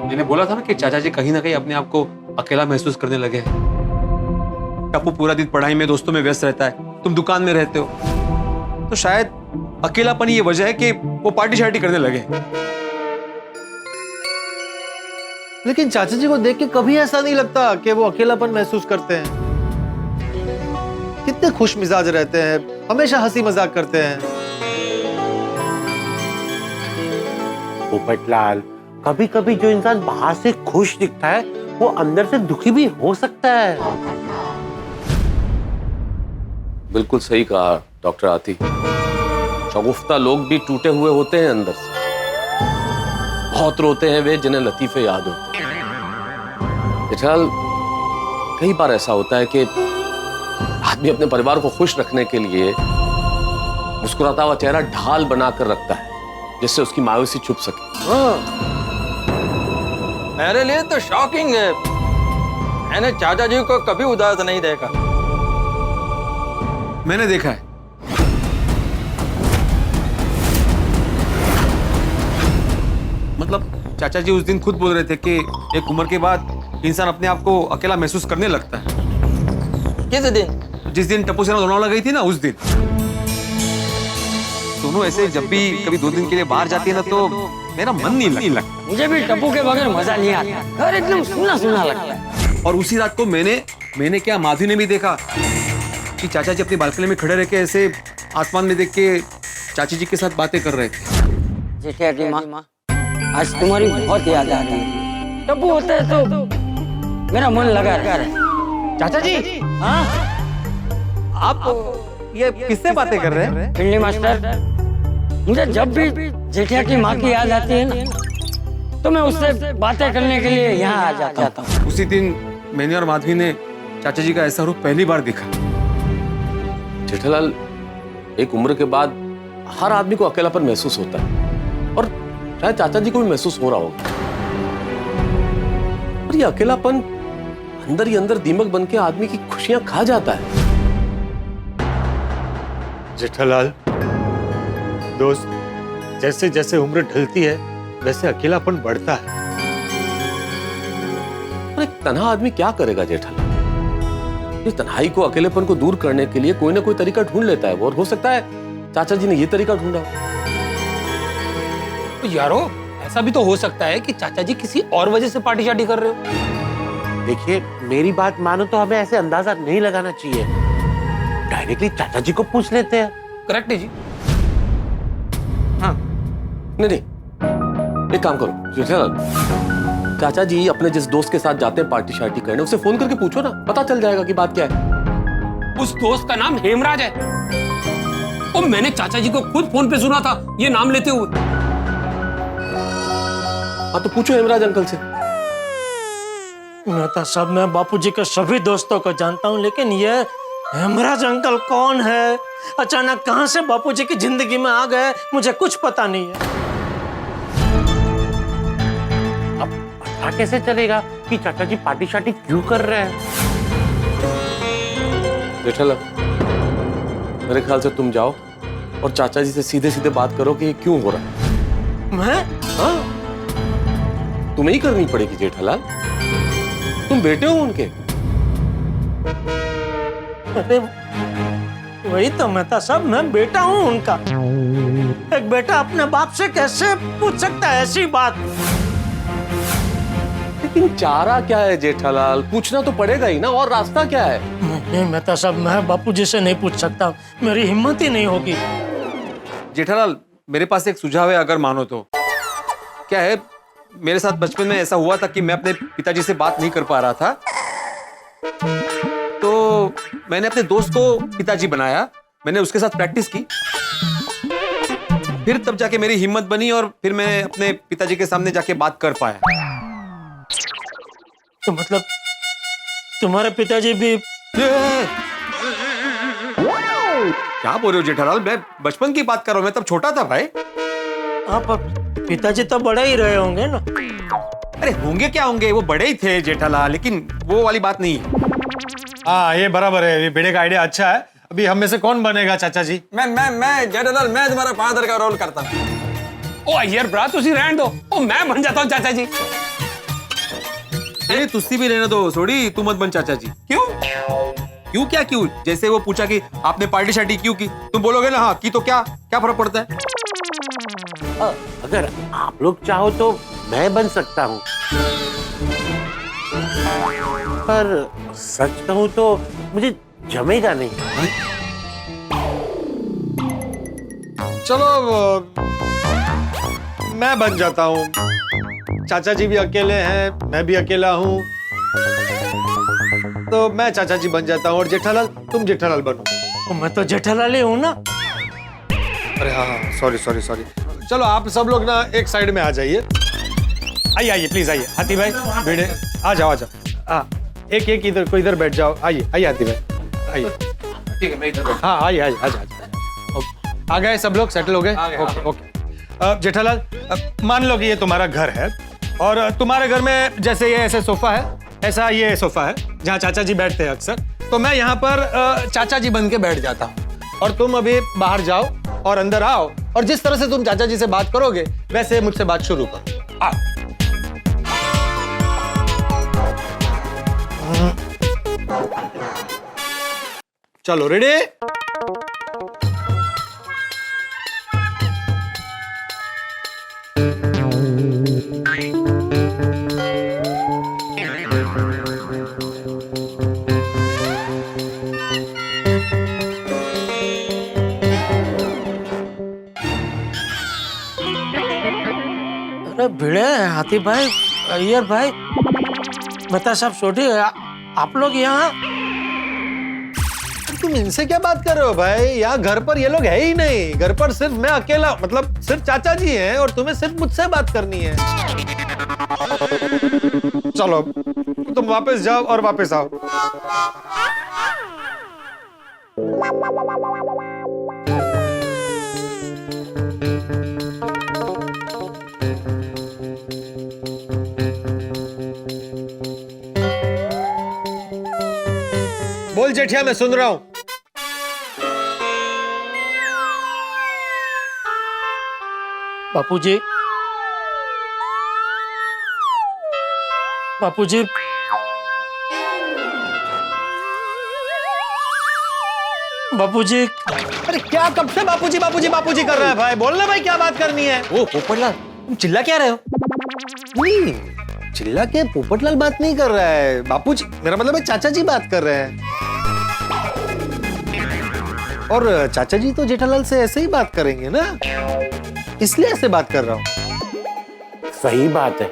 मैंने बोला था ना कि चाचा जी कहीं ना कहीं अपने आप को अकेला महसूस करने लगे हैं। टप्पू पूरा दिन पढ़ाई में, दोस्तों में व्यस्त रहता है, तुम दुकान में रहते हो, तो शायद अकेलापन ये वजह है कि वो पार्टी शार्टी करने लगे। लेकिन चाचा जी को देख के कभी ऐसा नहीं लगता कि वो अकेलापन महसूस करते हैं। कितने खुश मिजाज रहते हैं, हमेशा हंसी मजाक करते हैं। पोपटलाल, कभी कभी जो इंसान बाहर से खुश दिखता है वो अंदर से दुखी भी हो सकता है। बिल्कुल सही कहा डॉक्टर आती। शगुफ्ता लोग भी टूटे हुए होते हैं अंदर से। बहुत रोते हैं वे जिन्हें लतीफे याद होते हैं। जेठालाल, कई बार ऐसा होता है कि आदमी अपने परिवार को खुश रखने के लिए मुस्कुराता हुआ चेहरा ढाल बनाकर रखता है जिससे उसकी मायूसी छुप सके। मेरे लिए तो शॉकिंग है, मैंने चाचा जी को कभी उदास नहीं देखा। मैंने देखा है। मतलब चाचा जी उस दिन खुद बोल रहे थे कि एक उम्र के बाद इंसान अपने आप को अकेला महसूस करने लगता है। किस दिन? जिस दिन टप्पू से लोनावाला गई थी ना, उस दिन। दोनों ऐसे जब भी कभी 2 दिन के लिए बाहर जाती है ना तो मेरा मन नहीं लगता। मुझे भी टप्पू के बगैर मजा नहीं आता, घर एकदम सुना सुना लगता है। और उसी रात को मैंने क्या, माधवी ने भी देखा कि चाचा जी अपनी बालकनी में खड़े रह के ऐसे आसमान में देख के चाची जी के साथ बातें कर रहे थे। जेठिया की माँ, आज तुम्हारी बहुत याद आ रही है। टप्पू होता है तो मेरा मन लगा रहता है। चाचा जी, हाँ? आप ये किससे बातें कर रहे हैं? फिल्ली मास्टर, मुझे जब भी जेठिया की माँ की याद आती है ना, तो मैं उससे बातें करने के लिए यहाँ आ जाता हूँ। उसी दिन मैंने और माधवी ने चाचा जी का ऐसा रूप पहली बार देखा। जेठालाल, एक उम्र के बाद हर आदमी को अकेलापन महसूस होता है और शायद चाचा जी को भी महसूस हो रहा होगा। और ये अकेलापन अंदर ही अंदर दीमक बन के आदमी की खुशियां खा जाता है। जेठालाल दोस्त, जैसे जैसे उम्र ढलती है वैसे अकेलापन बढ़ता है। और एक तन्हा आदमी क्या करेगा जेठालाल? इस तन्हाई को, अकेलेपन को दूर करने के लिए कोई ना कोई तरीका ढूंढ लेता है वो, और हो सकता है चाचा जी ने ये तरीका ढूंढा हो। तो यारो, ऐसा भी तो हो सकता है कि चाचा जी किसी और वजह से पार्टी शार्टी कर रहे हो। देखिए, मेरी बात मानो तो हमें ऐसे अंदाजा नहीं लगाना चाहिए। डायरेक्टली चाचा जी को पूछ लेते हैं। करेक्ट है जी। हाँ, नहीं, एक काम करो जेठालाल, चाचा जी अपने जिस दोस्त के साथ जाते हैं पार्टी शार्टी करने, उसे फोन करके पूछो ना, पता चल जाएगा कि बात क्या है। उस दोस्त का नाम हेमराज है और मैंने चाचा जी को खुद फोन पे सुना था ये नाम लेते हुए। हाँ, तो पूछो हेमराज अंकल से। मेहता साहब, मैं बापूजी के सभी दोस्तों को जानता हूँ, लेकिन ये हेमराज अंकल कौन है? अचानक कहां से बापूजी की जिंदगी में आ गए, मुझे कुछ पता नहीं है। अब पता कैसे चलेगा कि चाचा जी पार्टी शार्टी क्यों कर रहे हैं? जेठालाल, मेरे ख्याल से तुम जाओ और चाचा जी से सीधे सीधे बात करो कि ये क्यों हो रहा है। मैं? हाँ, तुम्हें ही करनी पड़ेगी जेठालाल, तुम बेटे हो उनके। अरे वही तो मेहता साहब, मैं बेटा हूँ उनका। एक बेटा अपने बाप से कैसे पूछ सकता है ऐसी बात? लेकिन चारा क्या है जेठालाल, पूछना तो पड़ेगा ही ना, और रास्ता क्या है? नहीं मेहता साहब, मैं बापूजी से नहीं पूछ सकता, मेरी हिम्मत ही नहीं होगी। जेठालाल, मेरे पास एक सुझाव है, अगर मानो तो। क्या है, मेरे साथ बचपन में ऐसा हुआ था कि मैं अपने पिताजी से बात नहीं कर पा रहा था, तो मैंने अपने दोस्त को पिताजी बनाया, मैंने उसके साथ प्रैक्टिस की, फिर तब जाके मेरी हिम्मत बनी और फिर मैं अपने पिताजी के सामने जाके बात कर पाया। तो मतलब तुम्हारे पिताजी भी? क्या बोल रहे हो जेठालाल, मैं बचपन की बात कर रहा हूं, मैं तब छोटा था भाई। हाँ, पर पिताजी तो बड़े ही रहे होंगे ना? अरे होंगे क्या होंगे, वो बड़े ही थे जेठालाल, लेकिन वो वाली बात नहीं है। हाँ, ये बराबर है, ये बेटे का आइडिया अच्छा है। अभी हम में से कौन बनेगा चाचा जी? मैं जेठालाल, मैं तुम्हारा फादर का रोल करता हूँ। ओ यार ब्रात, उसी रहने दो, ओ मैं बन जाता हूँ चाचा जी। अरे तुस्सी भी रहने दो, सोड़ी तू मत बन चाचा जी। क्यों? क्यों क्या क्यों? जैसे वो पूछा कि आपने पार्टी शार्टी क्यों की, तुम बोलोगे ना हाँ की, तो क्या क्या फर्क पड़ता है? अगर आप लोग चाहो तो मैं बन सकता हूँ, पर सच कहूँ तो मुझे जमेगा नहीं। चलो मैं बन जाता हूँ, चाचा जी भी अकेले हैं, मैं भी अकेला हूँ, तो मैं चाचा जी बन जाता हूँ और जेठालाल तुम जेठालाल बनो। तो मैं तो जेठालाल ही हूँ ना। अरे हाँ, सॉरी सॉरी सॉरी। चलो आप सब लोग ना एक साइड में आ जाइए, आइए आइए प्लीज आइए। हाथी भाई, भिड़े आ जाओ आ जाओ। हाँ, एक एक इधर को इधर बैठ जाओ। आइए आइए हाथी भाई, आइए। ठीक है, मैं इधर। हाँ आइए आइए, आ जाओ। आ गए सब लोग, सेटल हो गए? Okay okay. जेठालाल, मान लो कि ये तुम्हारा घर है और तुम्हारे घर में जैसे ये ऐसे सोफा है, ऐसा ये सोफा है जहाँ चाचा जी बैठते हैं अक्सर, तो मैं यहाँ पर चाचा जी बन के बैठ जाता हूँ और तुम अभी बाहर जाओ और अंदर आओ और जिस तरह से तुम चाचा जी से बात करोगे वैसे मुझसे बात शुरू करो। आओ। चलो रेडी? अरे भिड़े, हाथी भाई, अय्यर भाई, मेहता साहब, सोटी, आप लोग यहाँ? तुम इनसे क्या बात कर रहे हो भाई? यहाँ घर पर ये लोग है ही नहीं, घर पर सिर्फ मैं अकेला, मतलब सिर्फ चाचा जी हैं और तुम्हें सिर्फ मुझसे बात करनी है। चलो तुम वापस जाओ और वापस आओ। बोल जेठिया, मैं सुन रहा हूं। बापूजी, बापूजी, बापूजी। अरे क्या कब से बापूजी बापूजी बापूजी कर रहा है भाई? बोलना भाई, क्या बात करनी है? ओ पोपटलाल, तुम चिल्ला क्या रहे हो? नहीं, चिल्ला के पोपटलाल बात नहीं कर रहा है बापूजी, मेरा मतलब है चाचा जी बात कर रहे हैं। और चाचा जी तो जेठालाल से ऐसे ही बात करेंगे ना, इसलिए ऐसे बात कर रहा हूं। सही बात है।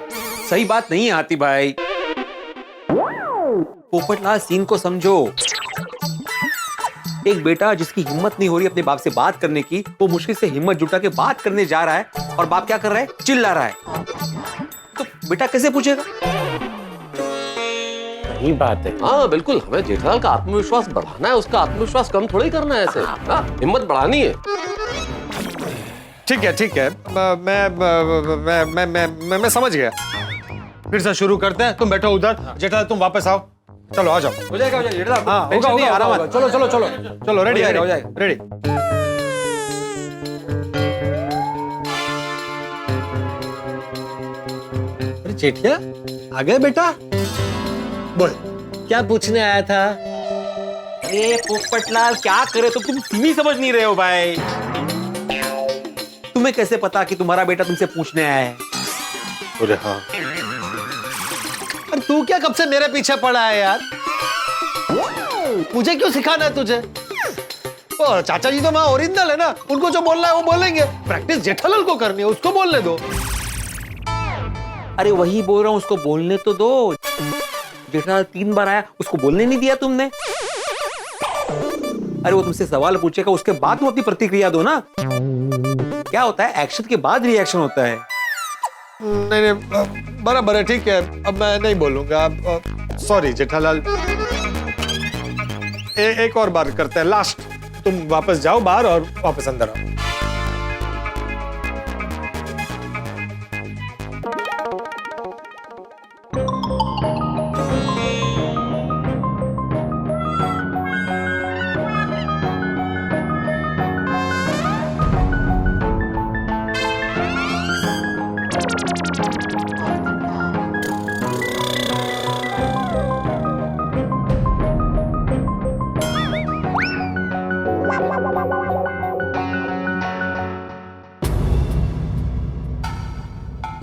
सही बात नहीं आती भाई। पोपटलाल, सीन को समझो। एक बेटा जिसकी हिम्मत नहीं हो रही अपने बाप से बात करने की, वो मुश्किल से हिम्मत जुटा के बात करने जा रहा है और बाप क्या कर रहा है? चिल्ला रहा है। तो बेटा कैसे पूछेगा? सही बात है। हाँ बिल्कुल, हमें जेठालाल का आत्मविश्वास बढ़ाना है, उसका आत्मविश्वास कम थोड़ी करना है ऐसे। हाँ, हिम्मत बढ़ानी है। ठीक है ठीक है, मैं समझ गया। फिर से शुरू करते हैं। तुम बैठो उधर, जेठालाल तुम वापस आओ। चलो आ जाओ। हो जाएगा जेठालाल। हाँ होगा होगा, आराम। चलो चलो चलो चलो, रेडी हो जाएगा। रेडी। अरे जेठिया आ गए बेटा, बोल क्या पूछने आया था? अरे पोपटलाल, क्या करे तुम सीमी समझ नहीं रहे हो भाई। तुम्हें कैसे पता कि तुम्हारा बेटा तुमसे पूछने आया है? अरे हाँ, अरे तू क्या कब से मेरे पीछे पड़ा है यार? मुझे क्यों सिखाना है तुझे? ओ, चाचा जी तो माँ ओरिजिनल है ना, उनको जो बोलना है वो बोलेंगे। प्रैक्टिस जेठालाल को करनी है, उसको बोलने दो। अरे वही बोल रहा हूँ, उसको बोलने तो दो। जेठालाल 3 बार आया, उसको बोलने नहीं दिया तुमने। अरे वो तुमसे सवाल पूछेगा, उसके बाद तुम अपनी प्रतिक्रिया दो ना। क्या होता है, एक्शन के बाद रिएक्शन होता है। नहीं नहीं, बराबर है, ठीक है, अब मैं नहीं बोलूंगा। सॉरी जेठालाल, एक और बार करते हैं, लास्ट। तुम वापस जाओ बाहर और वापस अंदर आओ।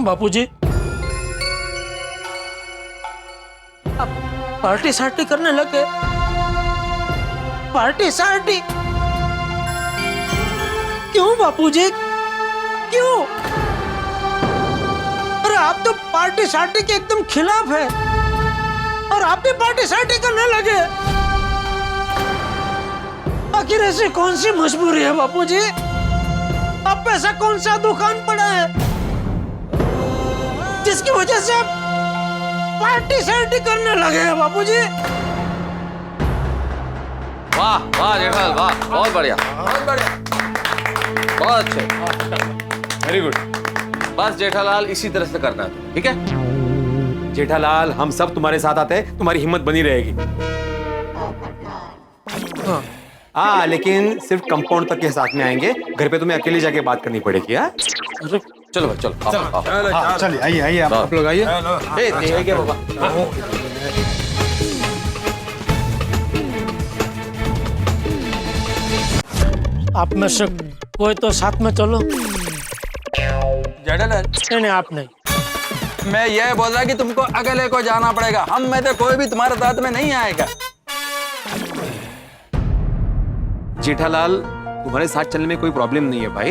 बापूजी, अब पार्टी सार्टी करने लगे। पार्टी सार्टी क्यों बापूजी, क्यों? अरे आप तो पार्टी सार्टी के एकदम खिलाफ है और आप भी पार्टी सार्टी करने लगे। आखिर ऐसी कौन सी मजबूरी है बापूजी? आप पे ऐसा कौन सा दुकान पड़ा है जिसकी वजह से आप पार्टी सार्टी करने लगे हैं बापूजी? वाह वाह जेठालाल, वाह, बहुत बढ़िया, बहुत बढ़िया, बहुत अच्छे, वेरी गुड। बस जेठालाल इसी तरह से करना है, ठीक है? जेठालाल, हम सब तुम्हारे साथ आते हैं, तुम्हारी हिम्मत बनी रहेगी। हाँ, लेकिन सिर्फ कंपाउंड तक के साथ में आएंगे, घर पे तुम्हें अकेले जाके बात करनी पड़ेगी। हाँ, चलो भाई, चलो। चलिए आइए आइए, आप लोग आइए। बाबा। आप में से कोई तो साथ में चलो। जेठालाल, नहीं, आप नहीं। मैं ये बोल रहा कि तुमको अकेले को जाना पड़ेगा, हम में से कोई भी तुम्हारे साथ में नहीं आएगा। जेठालाल, तुम्हारे साथ चलने में कोई प्रॉब्लम नहीं है भाई,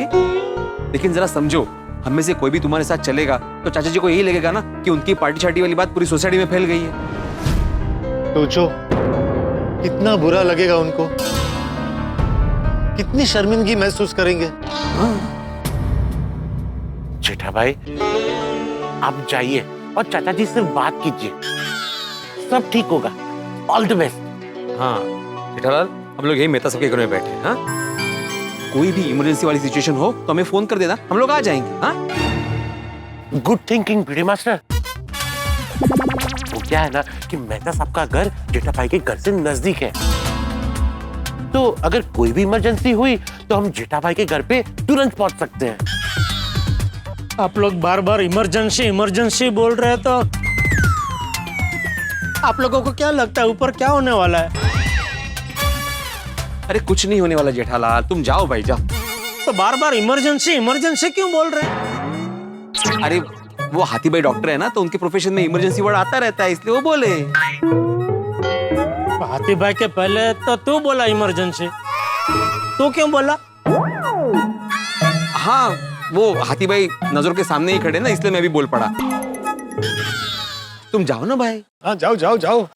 लेकिन जरा समझो, हम में से कोई भी तुम्हारे साथ चलेगा तो चाचा जी को यही लगेगा ना कि उनकी पार्टी शार्टी वाली बात पूरी सोसाइटी में फैल गई है। सोचो कितना बुरा लगेगा उनको, कितनी शर्मिंदगी महसूस करेंगे। जेठा भाई आप जाइए और चाचा जी से बात कीजिए, सब ठीक होगा। All the best. हाँ जेठालाल, हम लोग यही मेहता साहब के घर में बैठे हैं। हाँ, कोई भी इमरजेंसी वाली सिचुएशन हो तो हमें फोन कर देना, हम लोग आ जाएंगे। हाँ, गुड थिंकिंग पीडी मास्टर। वो क्या है ना कि मेहता साहब का घर जेठा भाई के घर से नजदीक है, तो अगर कोई भी इमरजेंसी हुई तो हम जेठा भाई के घर पे तुरंत पहुंच सकते हैं। आप लोग बार बार इमरजेंसी इमरजेंसी बोल रहे हैं, तो आप लोगों को क्या लगता है ऊपर क्या होने वाला है? अरे कुछ नहीं होने वाला जेठालाल, तुम जाओ भाई जाओ। तो बार बार इमरजेंसी इमरजेंसी क्यों बोल रहे हैं? अरे वो हाथी भाई डॉक्टर है ना, तो उनके प्रोफेशन में इमरजेंसी वर्ड आता रहता है, इसलिए वो बोले। हाथी भाई के पहले तो तू बोला इमरजेंसी, तू क्यों बोला? हाँ, वो हाथी भाई नजरों के सामने ही खड़े ना, इसलिए मैं भी बोल पड़ा। तुम जाओ ना भाई। हाँ जाओ जाओ जाओ।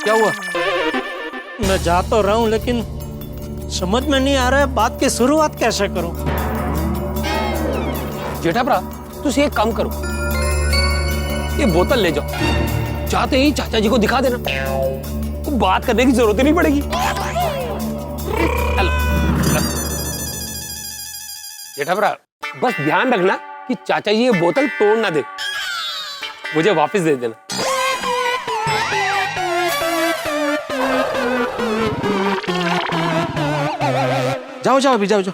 क्या हुआ? मैं जा तो रहा हूं, लेकिन समझ में नहीं आ रहा है बात की शुरुआत कैसे करूं। जेठा भरा तुम एक काम करो, ये बोतल ले जाओ, जाते ही चाचा जी को दिखा देना, तो बात करने की जरूरत ही नहीं पड़ेगी। जेठा भरा बस ध्यान रखना कि चाचा जी ये बोतल तोड़ ना दे, मुझे वापस दे देना। जाओ जाओ अभी जाओ जाओ।